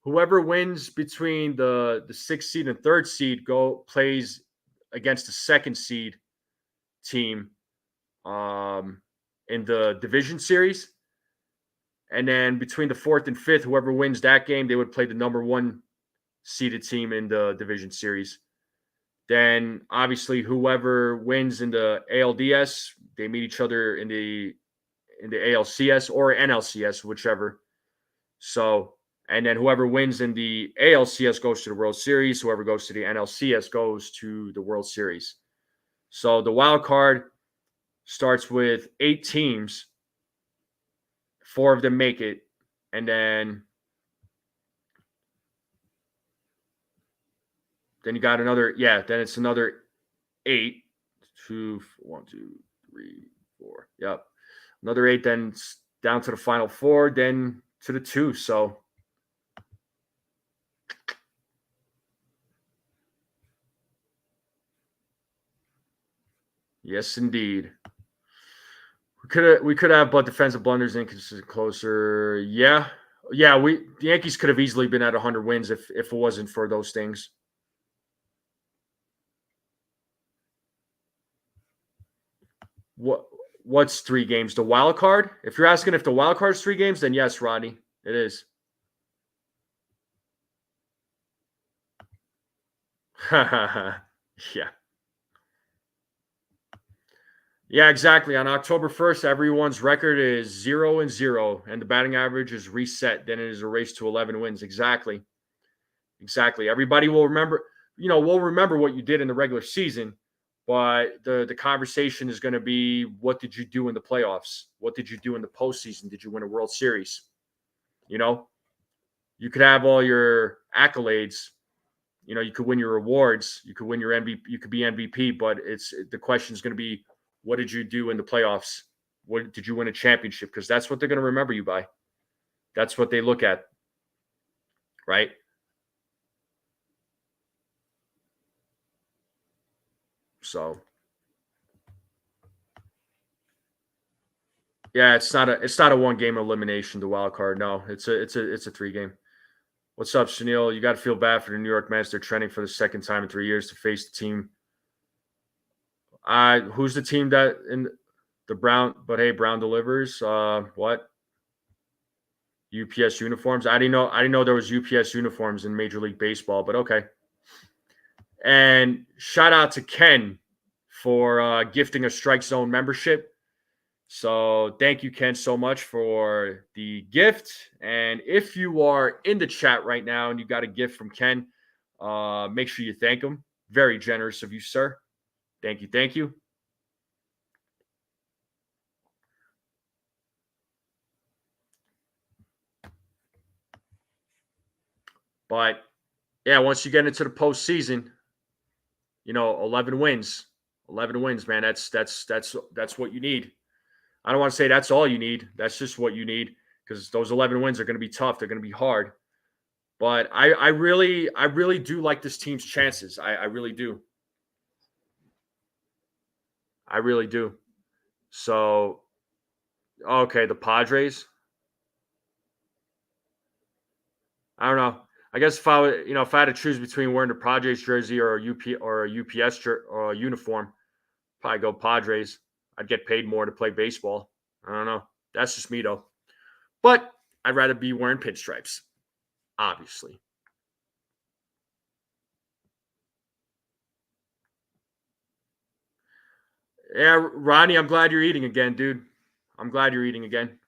Speaker 1: Whoever wins between the sixth seed and third seed plays against the second seed team um, in the division series. And then between the fourth and fifth, whoever wins that game, they would play the number one seeded team in the division series. Then obviously whoever wins in the ALDS, they meet each other in the ALCS or NLCS, whichever. So And then whoever wins in the ALCS goes to the World Series. Whoever goes to the NLCS goes to the World Series. So the wild card starts with 8 teams. 4 of them make it. And then you got another, then it's another 8. 2, 1, 2, 3, 4. Yep. Another 8, then down to the final 4, then to the 2. So yes, indeed. We could have but defensive blunders, inconsistent closer. Yeah. The Yankees could have easily been at 100 wins if it wasn't for those things. What's 3 games? The wild card? If you're asking if the wild card's 3 games, then yes, Rodney, it is. Yeah. Yeah, exactly. On October 1st, everyone's record is 0-0, and the batting average is reset. Then it is a race to 11 wins. Exactly. Everybody will remember, we'll remember what you did in the regular season, but the conversation is going to be, what did you do in the playoffs? What did you do in the postseason? Did you win a World Series? You could have all your accolades. You could win your awards. You could win your MVP. You could be MVP, but the question is going to be, what did you do in the playoffs? What did you win a championship? Because that's what they're going to remember you by. That's what they look at, right? So, yeah, it's not a 1-game elimination. The wild card, no, it's a 3-game. What's up, Sunil? You got to feel bad for the New York Mets. They're trending for the second time in 3 years to face the team. Who's the team that in the Brown? But hey, Brown delivers. What? UPS uniforms. I didn't know there was UPS uniforms in Major League Baseball, but okay. And shout out to Ken for gifting a Strike Zone membership. So thank you, Ken, so much for the gift. And if you are in the chat right now and you got a gift from Ken, make sure you thank him. Very generous of you, sir. Thank you. Thank you. But yeah, once you get into the postseason, 11 wins. 11 wins, man. That's what you need. I don't want to say that's all you need. That's just what you need, because those 11 wins are going to be tough. They're going to be hard. But I really do like this team's chances. I really do. I really do. So, okay, the Padres. I don't know. I guess if I had to choose between wearing the Padres jersey or a UPS or a uniform, probably go Padres. I'd get paid more to play baseball. I don't know. That's just me though. But I'd rather be wearing pinstripes, obviously. Yeah, Ronnie, I'm glad you're eating again, dude. I'm glad you're eating again.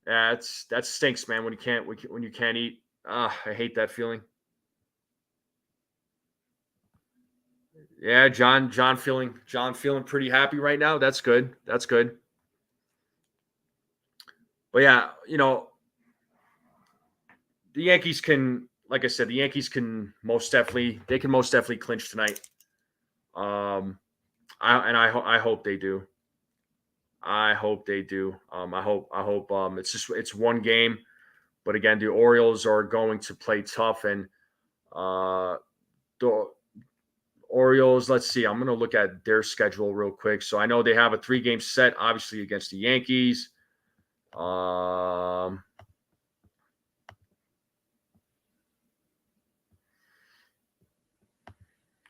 Speaker 1: Yeah, that stinks, man. When you can't eat. I hate that feeling. Yeah, John feeling pretty happy right now. That's good. That's good. But yeah, the Yankees can, like I said, the Yankees can most definitely clinch tonight. I hope they do. I hope they do. I hope it's 1 game, but again, the Orioles are going to play tough, and the Orioles, let's see. I'm going to look at their schedule real quick. So I know they have a 3-game set, obviously, against the Yankees.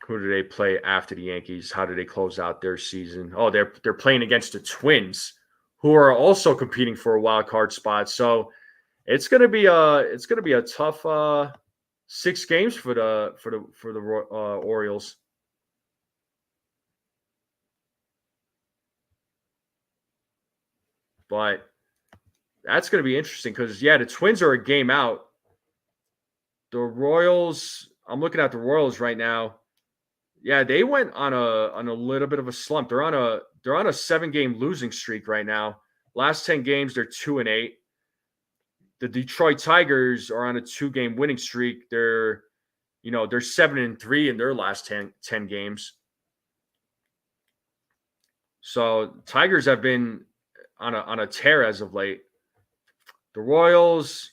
Speaker 1: Who do they play after the Yankees? How do they close out their season? Oh, they're playing against the Twins, who are also competing for a wild card spot. So it's gonna be a tough 6 games for the Orioles. But That's going to be interesting because the Twins are a game out. The Royals, I'm looking at the Royals right now. Yeah, they went on a little bit of a slump. They're on a 7-game losing streak right now. Last 10 games, they're 2-8. The Detroit Tigers are on a 2-game winning streak. They're 7-3 in their last 10 games. So Tigers have been on a tear as of late. The Royals,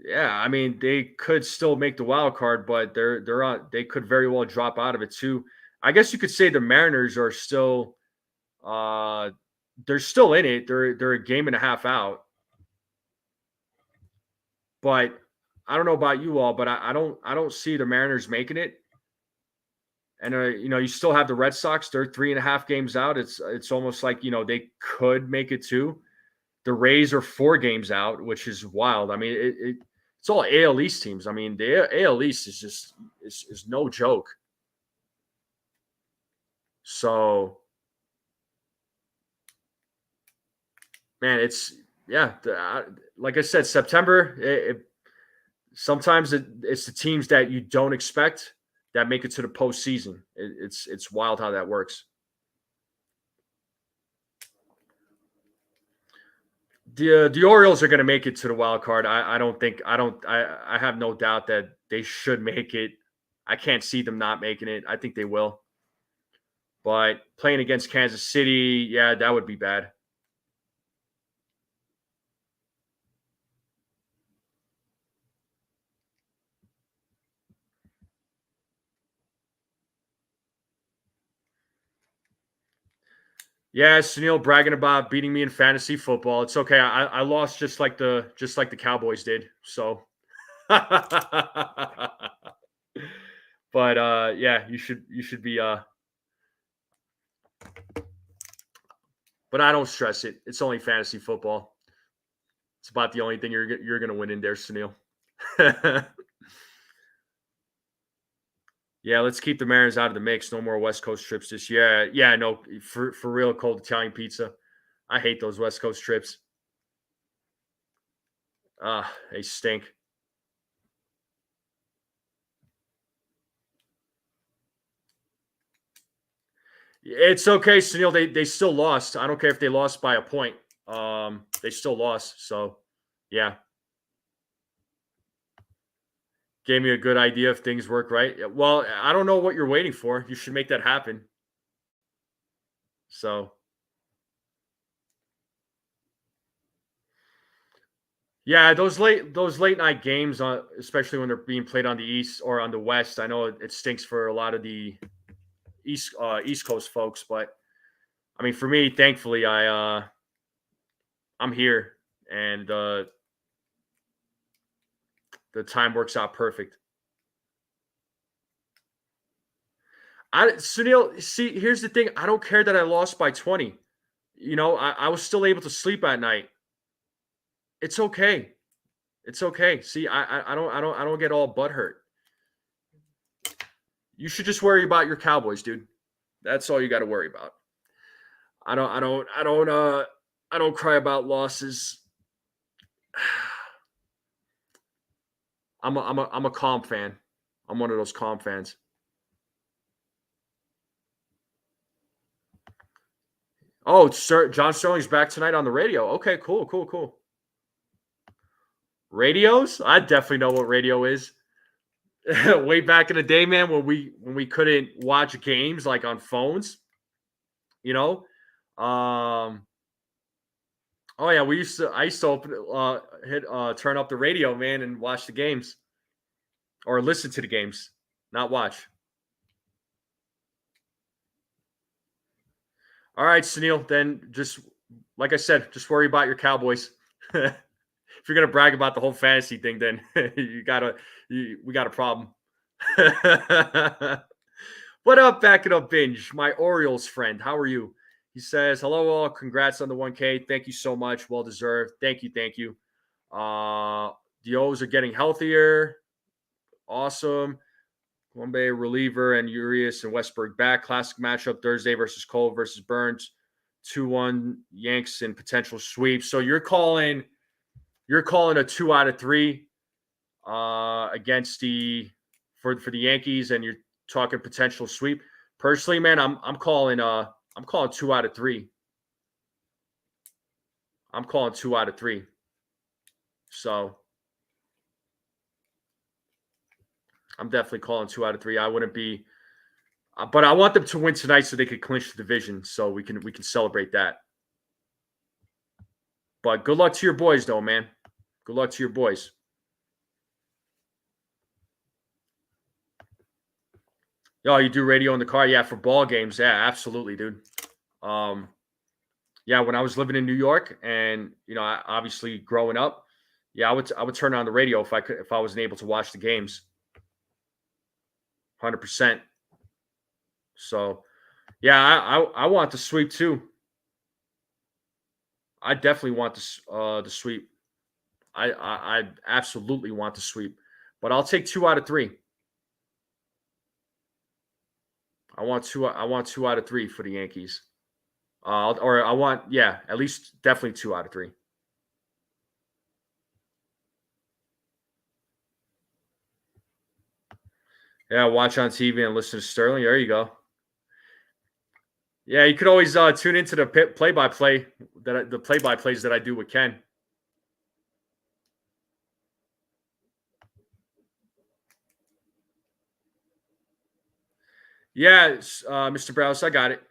Speaker 1: yeah, I mean they could still make the wild card, but they could very well drop out of it too. I guess you could say the Mariners are still they're still in it. They're a game and a half out. But I don't know about you all, but I don't see the Mariners making it. And you still have the Red Sox. They're 3.5 games out. It's almost like they could make it too. The Rays are 4 games out, which is wild. I mean, it's all AL East teams. I mean, the AL East is just is no joke. So, man, like I said, September. Sometimes it's the teams that you don't expect that make it to the postseason. It's wild how that works. The Orioles are going to make it to the wild card. I have no doubt that they should make it. I can't see them not making it. I think they will. But playing against Kansas City, yeah, that would be bad. Yeah, Sunil bragging about beating me in fantasy football. It's okay. I lost just like the Cowboys did. So but yeah, you should be but I don't stress it. It's only fantasy football. It's about the only thing you're going to win in there, Sunil. Yeah, let's keep the Mariners out of the mix. No more West Coast trips this year. Yeah, no, for real, cold Italian pizza. I hate those West Coast trips. They stink. It's okay, Sunil. They still lost. I don't care if they lost by a point. They still lost. So, yeah, gave me a good idea if things work right. Well, I don't know what you're waiting for. You should make that happen. So, yeah, those late night games, especially when they're being played on the East or on the West. I know it stinks for a lot of the East Coast folks, but I mean, for me, thankfully, I'm here, and the time works out perfect. Sunil, see, here's the thing. I don't care that I lost by 20. I was still able to sleep at night. It's okay. It's okay. See, I don't get all butthurt. You should just worry about your Cowboys, dude. That's all you got to worry about. I don't cry about losses. I'm a calm fan. I'm one of those calm fans. Oh, sir, John Sterling's back tonight on the radio. Okay, cool, cool, cool. Radios? I definitely know what radio is. Way back in the day, man, when we couldn't watch games like on phones, you know. Oh yeah, I used to open turn up the radio, man, and watch the games or listen to the games, not watch. All right, Sunil, then just like I said, just worry about your Cowboys. If you're gonna brag about the whole fantasy thing, then we got a problem. What up, back it up, binge? My Orioles friend, how are you? He says, "Hello, all. Congrats on the 1K. Thank you so much. Well deserved. Thank you, thank you. The O's are getting healthier. Awesome. Colombe reliever and Urias and Westberg back. Classic matchup Thursday versus Cole versus Burns. 2-1 Yanks and potential sweep. So you're calling." You're calling a 2 out of 3 against for the Yankees, and you're talking potential sweep. Personally, man, I'm calling 2 out of 3. I'm calling 2 out of 3. So I'm definitely calling 2 out of 3. I wouldn't be, but I want them to win tonight so they could clinch the division. So we can celebrate that. But good luck to your boys, though, man. Good luck to your boys. Oh, you do radio in the car? Yeah, for ball games. Yeah, absolutely, dude. Yeah, when I was living in New York, and obviously growing up, yeah, I would turn on the radio if I wasn't able to watch the games. 100%. So, yeah, I want the sweep too. I definitely want the sweep. I absolutely want the sweep, but I'll take 2 out of 3. I want 2 out of 3 for the Yankees. Or I want, yeah, at least definitely 2 out of 3. Yeah, watch on TV and listen to Sterling. There you go. Yeah, you could always tune into the play-by-play the play-by-plays that I do with Ken. Yeah, Mr. Browse, I got it.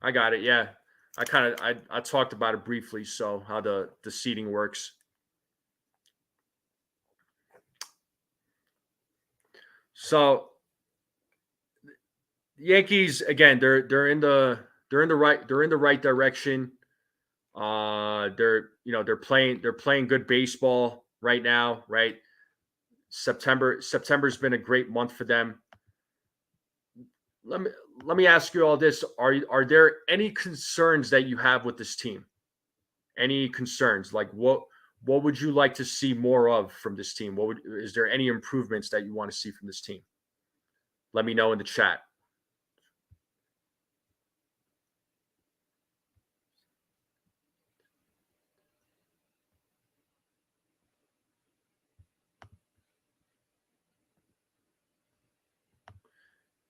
Speaker 1: I got it. Yeah, I talked about it briefly. So how the seating works. So Yankees again, they're in the right direction. They're playing good baseball right now. Right, September's been a great month for them. Let me ask you all this: Are there any concerns that you have with this team? Any concerns? Like what would you like to see more of from this team? Is there any improvements that you want to see from this team? Let me know in the chat.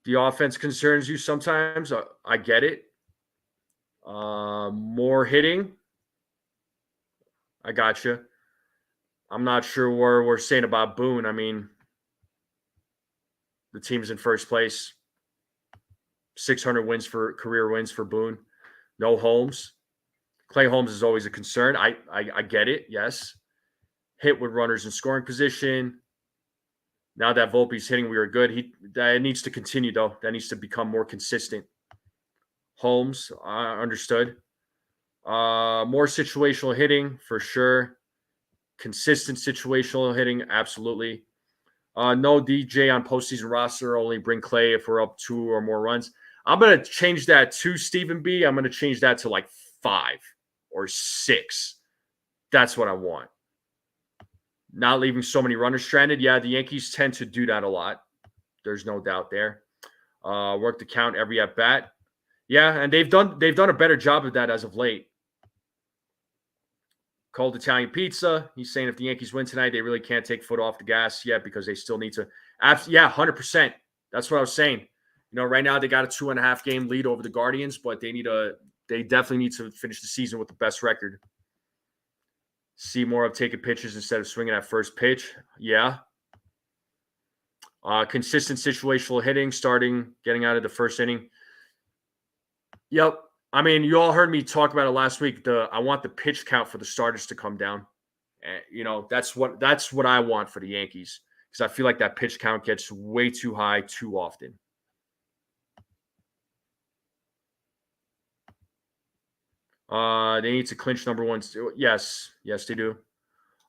Speaker 1: The offense concerns you sometimes. I get it. More hitting. I got you. I'm not sure what we're saying about Boone. I mean, the team's in first place. 600 career wins for Boone. No Holmes. Clay Holmes is always a concern. I get it. Yes. Hit with runners in scoring position. Now that Volpe's hitting, we are good. That needs to continue though. That needs to become more consistent. Holmes, understood. More situational hitting for sure. Consistent situational hitting, absolutely. No DJ on postseason roster. Only bring Clay if we're up 2 or more runs. I'm gonna change that to Stephen B. I'm gonna change that to like 5 or 6. That's what I want. Not leaving so many runners stranded. Yeah, the Yankees tend to do that a lot. There's no doubt there. Work the count every at bat. Yeah, and they've done a better job of that as of late. Cold Italian pizza. He's saying if the Yankees win tonight, they really can't take foot off the gas yet because they still need to. Yeah, 100%. That's what I was saying. Right now they got a 2.5 game lead over the Guardians, but they definitely need to finish the season with the best record. See more of taking pitches instead of swinging at first pitch. Yeah. Consistent situational hitting, getting out of the first inning. Yep. I mean, you all heard me talk about it last week. I want the pitch count for the starters to come down. That's what I want for the Yankees because I feel like that pitch count gets way too high too often. They need to clinch number 1. Yes, they do.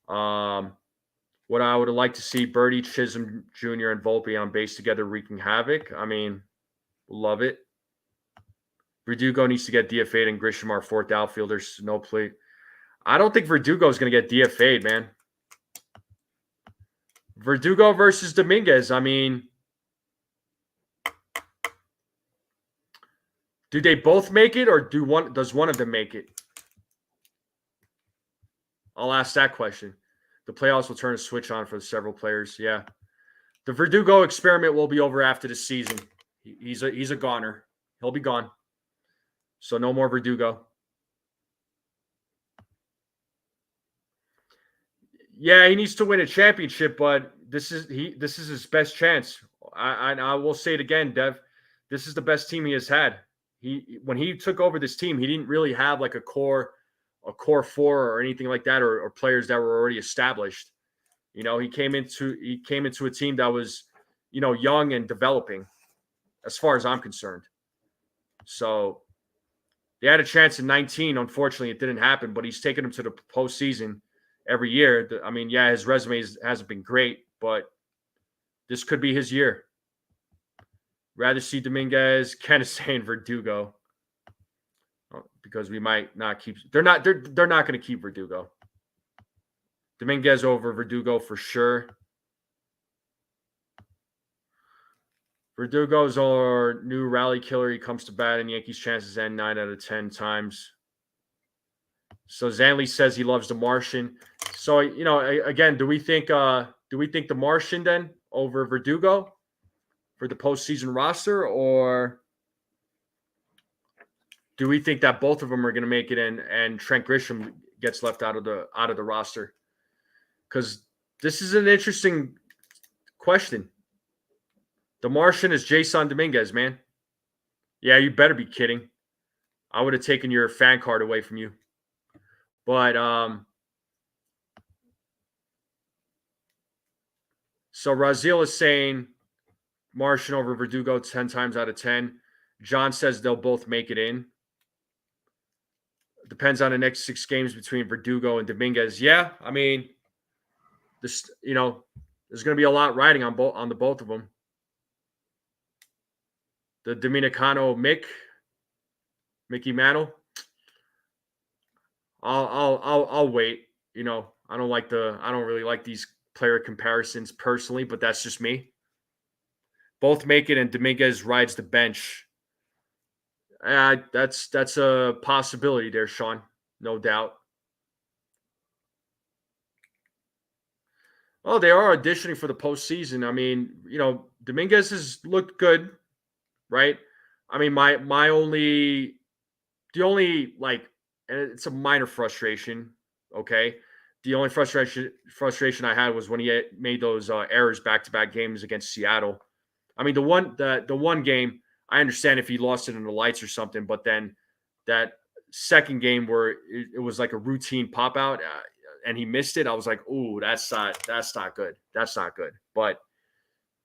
Speaker 1: What I would like to see Birdie, Chisholm Jr., and Volpe on base together wreaking havoc. I mean, love it. Verdugo needs to get DFA'd and Grisham, our 4th outfielders, no play. I don't think Verdugo is going to get DFA'd, man. Verdugo versus Dominguez. I mean, Do they both make it, or does one of them make it? I'll ask that question. The playoffs will turn a switch on for several players. Yeah. The Verdugo experiment will be over after the season. He's a goner. He'll be gone. So no more Verdugo. Yeah, he needs to win a championship, but this is his best chance. I will say it again, Dev. This is the best team he has had. When he took over this team, he didn't really have like a core four or anything like that, or players that were already established. You know, he came into a team that was, you know, young and developing, as far as I'm concerned. So they had a chance in 19. Unfortunately, it didn't happen, but he's taken them to the postseason every year. I mean, yeah, his resume hasn't been great, but this could be his year. Rather see Dominguez. Ken is saying Verdugo because we might not keep. They're not going to keep Verdugo. Dominguez over Verdugo for sure. Verdugo's our new rally killer. He comes to bat, and Yankees' chances end 9 out of 10 times. So Zanley says he loves the Martian. So, you know, again, do we think the Martian then over Verdugo for the postseason roster, or do we think that both of them are going to make it and Trent Grisham gets left out of the roster? Because this is an interesting question. The Martian is Jason Dominguez, man. Yeah, you better be kidding. I would have taken your fan card away from you. But so Razil is saying Martian over Verdugo 10 times out of 10. John says they'll both make it in. Depends on the next 6 games between Verdugo and Dominguez. Yeah, I mean, this, you know, there's going to be a lot riding on both of them. The Dominicano Mickey Mantle. I'll wait. You know, I don't really like these player comparisons personally, but that's just me. Both make it, and Dominguez rides the bench. That's a possibility there, Sean. No doubt. Oh, they are auditioning for the postseason. I mean, you know, Dominguez has looked good, right? I mean, the only like, and it's a minor frustration. Okay, the only frustration I had was when he made those errors back-to-back games against Seattle. I mean, the one game, I understand if he lost it in the lights or something, but then that second game where it was like a routine pop out and he missed it, I was like, "Ooh, that's not good. That's not good." But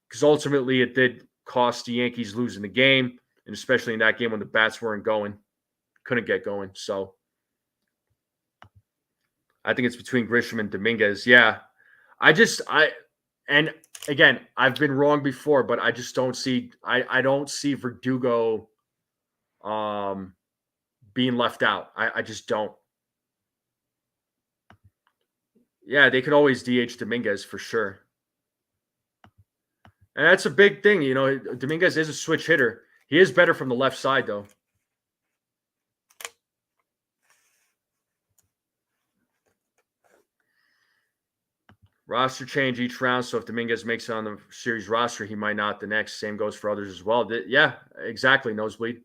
Speaker 1: because ultimately it did cost the Yankees losing the game, and especially in that game when the bats couldn't get going. So I think it's between Grisham and Dominguez. Yeah, and again, I've been wrong before, but I just don't see. I don't see Verdugo being left out. I just don't. Yeah, they could always DH Dominguez for sure. And that's a big thing. You know, Dominguez is a switch hitter. He is better from the left side, though. Roster change each round. So if Dominguez makes it on the series roster, he might not the next. Same goes for others as well. Yeah, exactly. Nosebleed.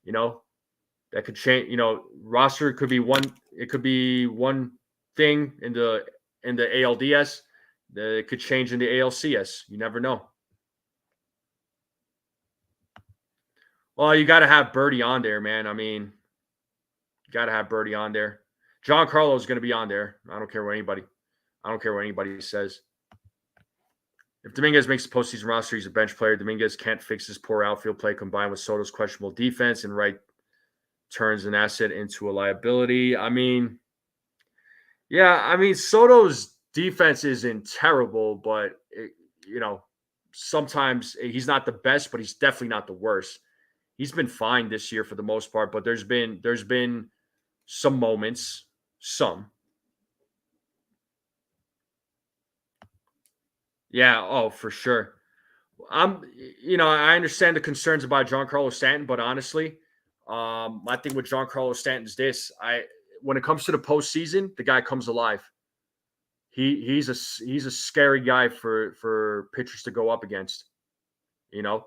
Speaker 1: You know, that could change. You know, roster could be one. It could be one thing in the ALDS. It could change in the ALCS. You never know. Well, you got to have Birdie on there, man. I mean, you got to have Birdie on there. John Carlos is going to be on there. I don't care what anybody says. If Dominguez makes the postseason roster, he's a bench player. Dominguez can't fix his poor outfield play combined with Soto's questionable defense, and Wright turns an asset into a liability. I mean, yeah, I mean, Soto's defense isn't terrible, but, you know, sometimes he's not the best, but he's definitely not the worst. He's been fine this year for the most part, but there's been some moments, Yeah, oh, for sure. I understand the concerns about Giancarlo Stanton, but honestly, my thing with Giancarlo Stanton is this: when it comes to the postseason, the guy comes alive. He's a scary guy for pitchers to go up against. You know,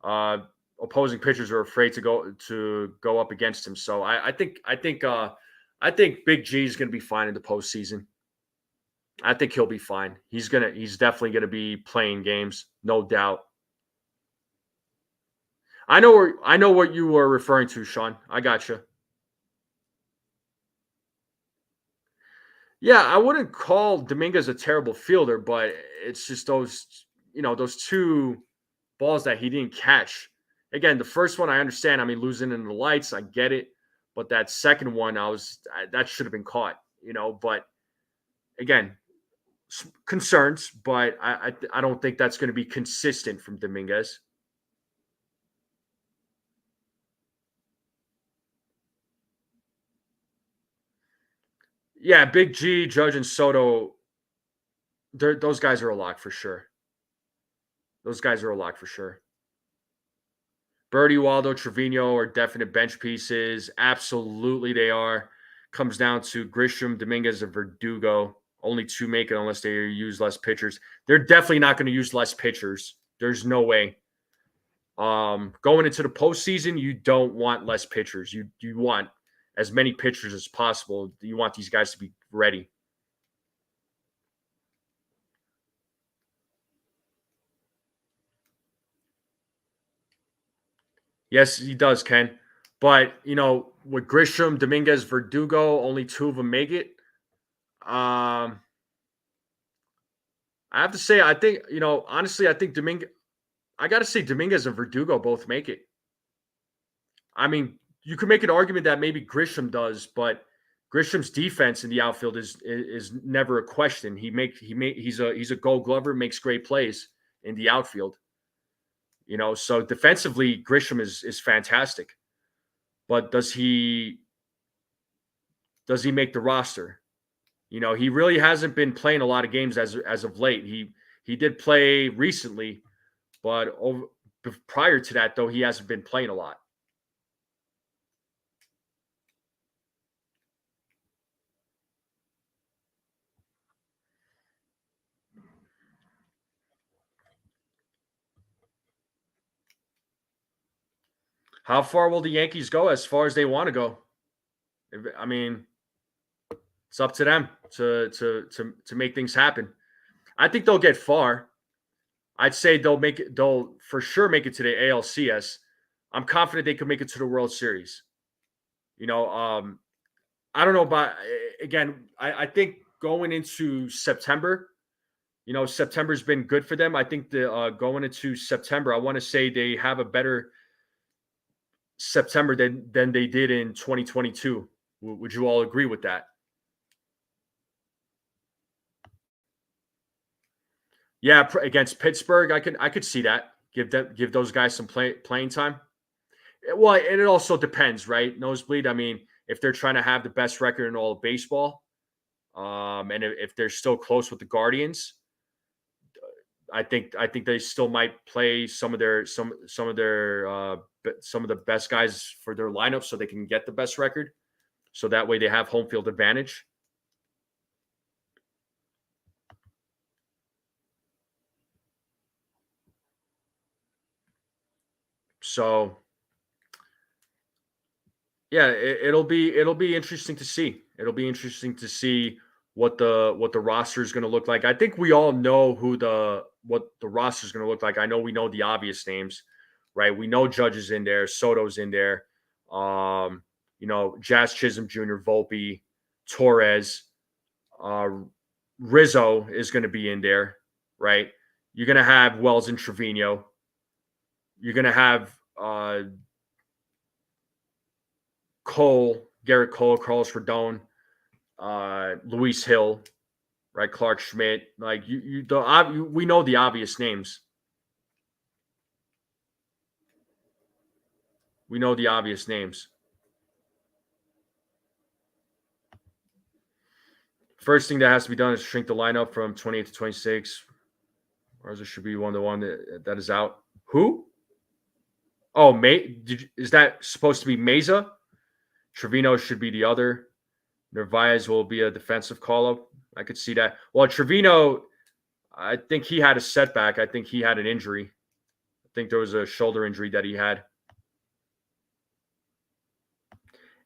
Speaker 1: uh, opposing pitchers are afraid to go up against him. So I think Big G is going to be fine in the postseason. I think he'll be fine. He's definitely gonna be playing games, no doubt. I know what you were referring to, Sean. I got you. Yeah, I wouldn't call Dominguez a terrible fielder, but it's just those two balls that he didn't catch. Again, the first one I understand. I mean, losing in the lights, I get it, but that second one, that should have been caught. But again, concerns, but I don't think that's going to be consistent from Dominguez. Yeah, Big G, Judge, and Soto, those guys are a lock for sure. Those guys are a lock for sure. Birdie, Waldo, Trevino are definite bench pieces. Absolutely, they are. Comes down to Grisham, Dominguez, and Verdugo. Only two make it unless they use less pitchers. They're definitely not going to use less pitchers. There's no way. Going into the postseason, you don't want less pitchers. You want as many pitchers as possible. You want these guys to be ready. Yes, he does, Ken. But with Grisham, Dominguez, Verdugo, only two of them make it. I have to say, I think honestly, I think Dominguez. I got to say, Dominguez and Verdugo both make it. I mean, you could make an argument that maybe Grisham does, but Grisham's defense in the outfield is never a question. He's a Gold Glover, makes great plays in the outfield. So defensively, Grisham is fantastic. But does he make the roster? He really hasn't been playing a lot of games as of late. He did play recently, but prior to that, though, he hasn't been playing a lot. How far will the Yankees go? As far as they want to go. I mean, it's up to them to make things happen. I think they'll get far. I'd say they'll for sure make it to the ALCS. I'm confident they could make it to the World Series. You know, I don't know about again. I think going into September, September's been good for them. I think going into September, I want to say they have a better September than they did in 2022. Would you all agree with that? Yeah, against Pittsburgh, I could see that. Give those guys some playing time. Well, and it also depends, right? Nosebleed. I mean, if they're trying to have the best record in all of baseball, and if they're still close with the Guardians, I think they still might play some of the best guys for their lineup so they can get the best record. So that way they have home field advantage. So yeah, it'll be interesting to see. It'll be interesting to see what the roster is going to look like. I think we all know what the roster is going to look like. I know we know the obvious names, right? We know Judge is in there, Soto's in there, Jazz Chisholm Jr., Volpe, Torres, uh, Rizzo is going to be in there, right? You're going to have Wells and Trevino. You're going to have Garrett Cole, Carlos Rodon, Luis Hill, right? Clark Schmidt. Like we know the obvious names. We know the obvious names. First thing that has to be done is shrink the lineup from 28 to 26. Peraza should be the one that is out. Who? Oh, is that supposed to be Mesa? Trevino should be the other. Narvaez will be a defensive call-up. I could see that. Well, Trevino, I think he had a setback. I think he had an injury. I think there was a shoulder injury that he had.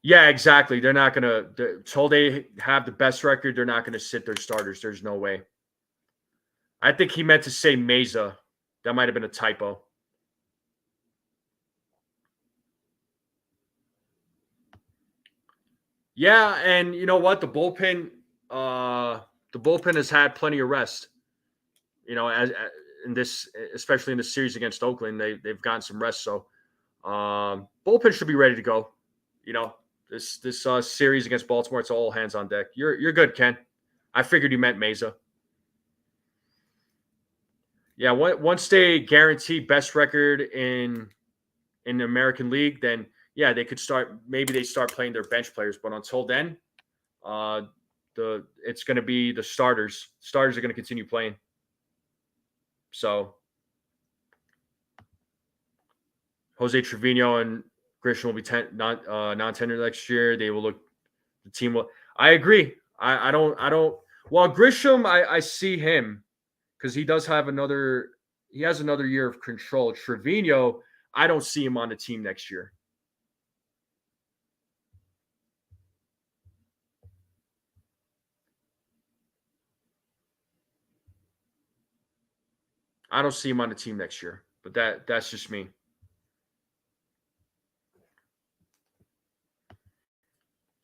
Speaker 1: Yeah, exactly. They're not going to, until they have the best record, they're not going to sit their starters. There's no way. I think he meant to say Mesa. That might have been a typo. Yeah, and you know what? The bullpen has had plenty of rest. You know, as in this, especially in the series against Oakland, they've gotten some rest. So bullpen should be ready to go. You know, this series against Baltimore, it's all hands on deck. You're good, Ken. I figured you meant Mesa. Yeah, once they guarantee best record in the American League, then yeah, they could start. Maybe they start playing their bench players, but until then, it's going to be the starters. Starters are going to continue playing. So Jose Trevino and Grisham will be non-tender next year. They will look. The team will. I agree. I don't. Well, Grisham, I see him because he does have another. He has another year of control. Trevino, I don't see him on the team next year. I don't see him on the team next year, but that's just me.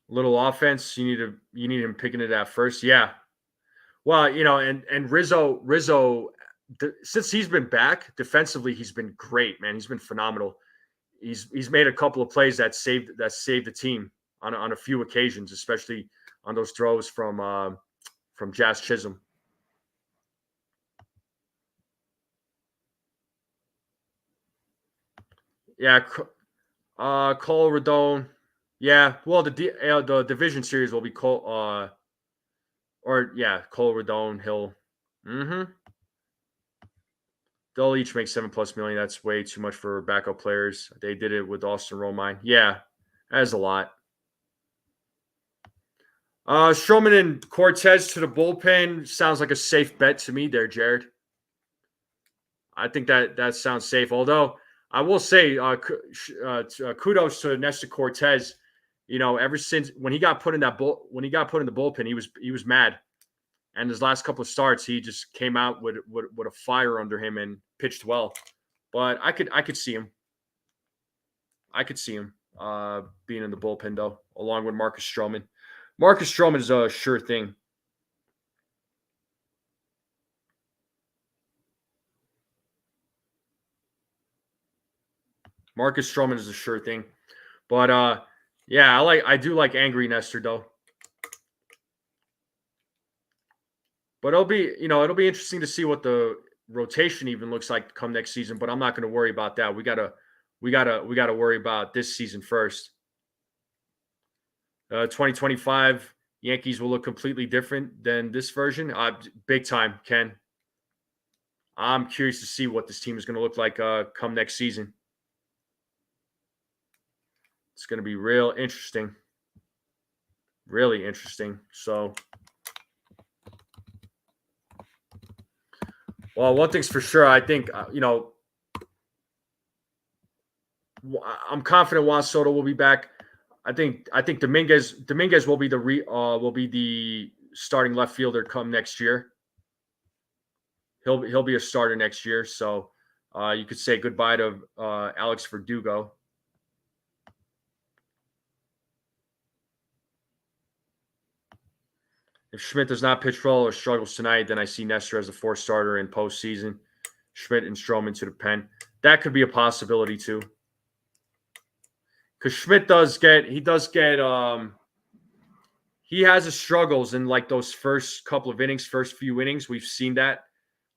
Speaker 1: Little offense, you need him picking it at first. Yeah. Well, you know, and Rizzo, since he's been back defensively, he's been great, man. He's been phenomenal. He's made a couple of plays that saved the team on a few occasions, especially on those throws from Jazz Chisholm. Yeah, Cole Rodon. Yeah, well, the division series will be Cole, Cole Rodon Hill. Mm-hmm. They'll each make $7+ million. That's way too much for backup players. They did it with Austin Romine. Yeah, that is a lot. Stroman and Cortez to the bullpen sounds like a safe bet to me there, Jared. I think that sounds safe. Although I will say, kudos to Nestor Cortez. You know, ever since when he got put in the bullpen, he was mad. And his last couple of starts, he just came out with a fire under him and pitched well. But I could see him. I could see him being in the bullpen though, along with Marcus Stroman. Marcus Stroman is a sure thing. Marcus Stroman is a sure thing. But yeah, I do like Angry Nestor though. But it'll be interesting to see what the rotation even looks like come next season. But I'm not going to worry about that. We gotta worry about this season first. 2025 Yankees will look completely different than this version. Big time, Ken. I'm curious to see what this team is going to look like come next season. It's going to be real interesting. Really interesting. So, well, one thing's for sure. I think, I'm confident Juan Soto will be back. I think Dominguez will be the starting left fielder come next year. He'll be a starter next year. So you could say goodbye to Alex Verdugo. If Schmidt does not pitch well or struggles tonight, then I see Nestor as the fourth starter in postseason. Schmidt and Stroman to the pen. That could be a possibility too. Because Schmidt he has his struggles in like those first few innings. We've seen that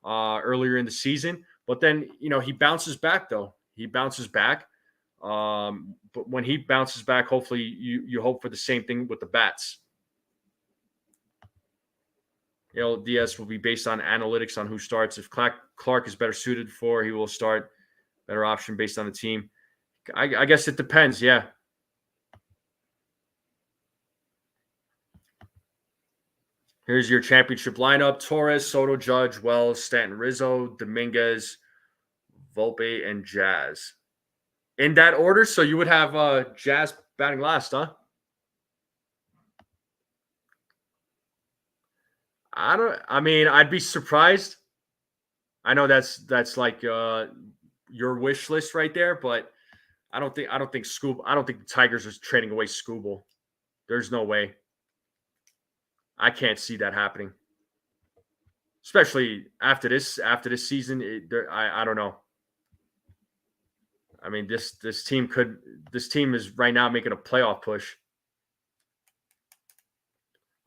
Speaker 1: earlier in the season. But then, he bounces back though. He bounces back. But when he bounces back, hopefully you hope for the same thing with the bats. DS will be based on analytics on who starts. If Clark is better suited for. He will start. Better option based on the team. I guess it depends. Yeah. Here's your championship lineup: Torres, Soto, Judge, Wells, Stanton, Rizzo, Dominguez, Volpe, and Jazz. In that order, so you would have Jazz batting last, huh? I mean, I'd be surprised. I know that's like your wish list right there, but I don't think the Tigers are trading away Scooble. There's no way. I can't see that happening. Especially after this season, I don't know. I mean, this team is right now making a playoff push.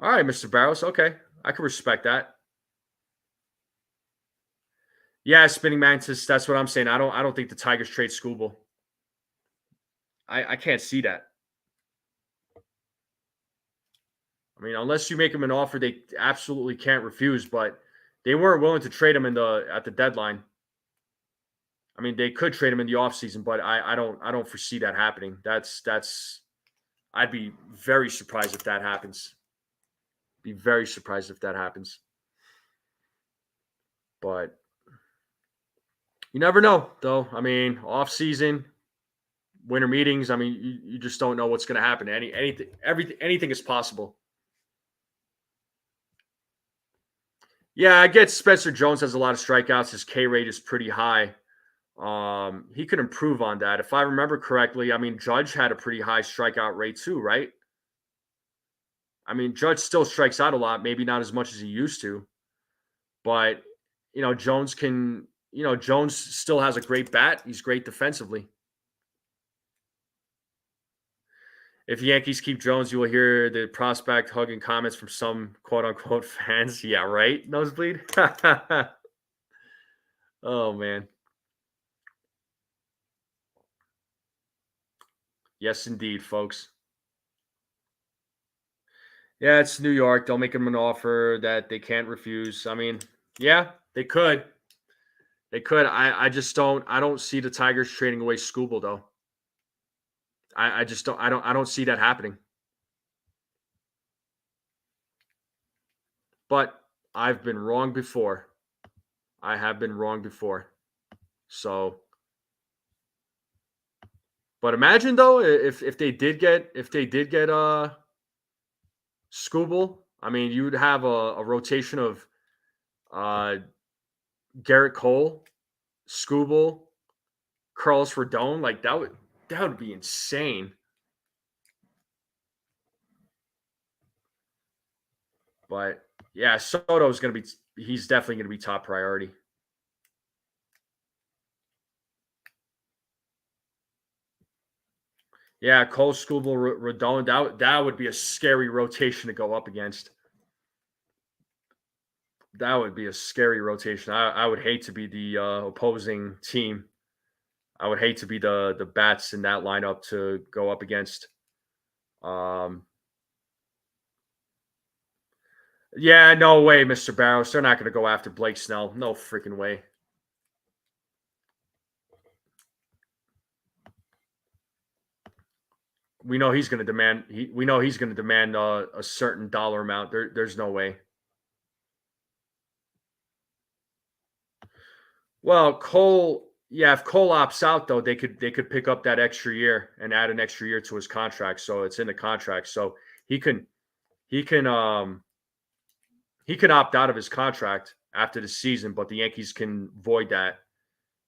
Speaker 1: All right, Mr. Barros. Okay, I can respect that. Yeah, spinning mantis. That's what I'm saying. I don't think the Tigers trade Scooble. I can't see that. I mean, unless you make them an offer they absolutely can't refuse, but they weren't willing to trade him at the deadline. I mean, they could trade him in the offseason, but I don't foresee that happening. That's I'd be very surprised if that happens. Be very surprised if that happens. But you never know, though. I mean, off season, winter meetings. I mean, you just don't know what's going to happen. Anything is possible. Yeah, I get Spencer Jones has a lot of strikeouts. His K rate is pretty high. He could improve on that. If I remember correctly, I mean, Judge had a pretty high strikeout rate too, right? I mean, Judge still strikes out a lot, maybe not as much as he used to, but Jones still has a great bat. He's great defensively. If Yankees keep Jones, you will hear the prospect hugging comments from some quote unquote fans. Yeah, right. Nosebleed. Oh man. Yes, indeed, folks. Yeah, it's New York. They'll make them an offer that they can't refuse. I mean, yeah, they could. They could. I just don't. I don't see the Tigers trading away Scooble though. I just don't. I don't see that happening. But I've been wrong before. I have been wrong before. So, but imagine though if they did get Scooble. I mean, you'd have a rotation of uh Garrett Cole, Scooble, Carlos Rodon. Like that would be insane. But yeah, Soto's gonna be he's definitely gonna be top priority. Yeah, Cole, Scooble, Rodon. That would be a scary rotation to go up against. That would be a scary rotation. I would hate to be the opposing team. I would hate to be the bats in that lineup to go up against. Um, yeah, no way, Mr. Barros. They're not going to go after Blake Snell. No freaking way. We know he's going to demand. We know he's going to demand a certain dollar amount. There's no way. Well, Cole. Yeah, if Cole opts out though, they could pick up that extra year and add an extra year to his contract. So it's in the contract. So he can he can he can opt out of his contract after the season, but the Yankees can void that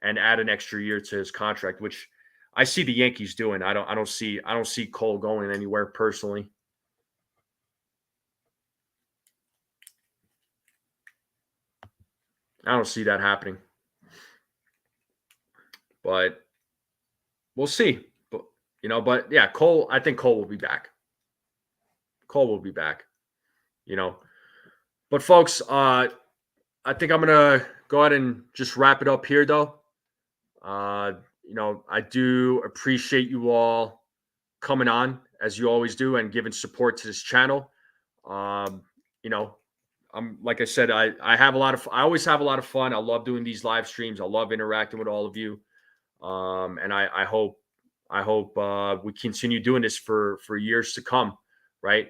Speaker 1: and add an extra year to his contract, which I see the Yankees doing. I don't see Cole going anywhere personally. I don't see that happening. But we'll see. But yeah, Cole, I think Cole will be back. Cole will be back, you know. But folks, I think I'm gonna go ahead and just wrap it up here though. Uh, I do appreciate you all coming on as you always do and giving support to this channel. Um, you know, I'm like I said, I have a lot of I always have a lot of fun. I love doing these live streams. I love interacting with all of you. And I hope we continue doing this for years to come, right?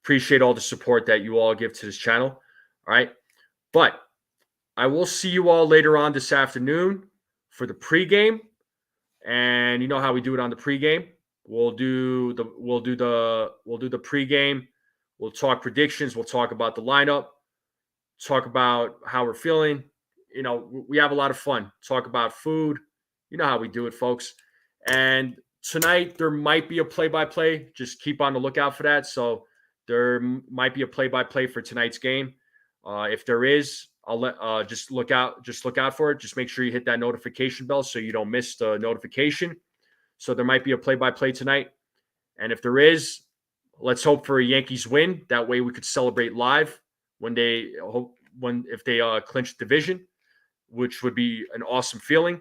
Speaker 1: Appreciate all the support that you all give to this channel. All right. But I will see you all later on this afternoon for the pregame. And you know how we do it on the pregame. We'll do the pregame. We'll talk predictions. We'll talk about the lineup. Talk about how we're feeling. We have a lot of fun. Talk about food. You know how we do it, folks. And tonight there might be a play-by-play. Just keep on the lookout for that. So there might be a play-by-play for tonight's game. If there is, I'll let just look out. Just look out for it. Just make sure you hit that notification bell so you don't miss the notification. So there might be a play-by-play tonight. And if there is, let's hope for a Yankees win. That way we could celebrate live if they clinch the division, which would be an awesome feeling.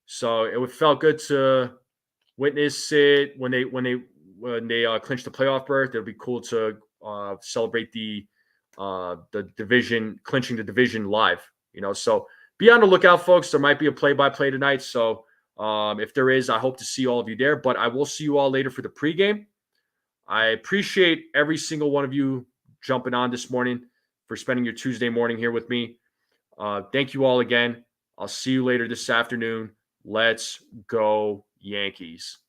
Speaker 1: So it felt good to witness it when they clinch the playoff berth. It'll be cool to celebrate the division, clinching the division live. So be on the lookout, folks. There might be a play-by-play tonight. So if there is, I hope to see all of you there. But I will see you all later for the pregame. I appreciate every single one of you jumping on this morning, for spending your Tuesday morning here with me. Thank you all again. I'll see you later this afternoon. Let's go Yankees.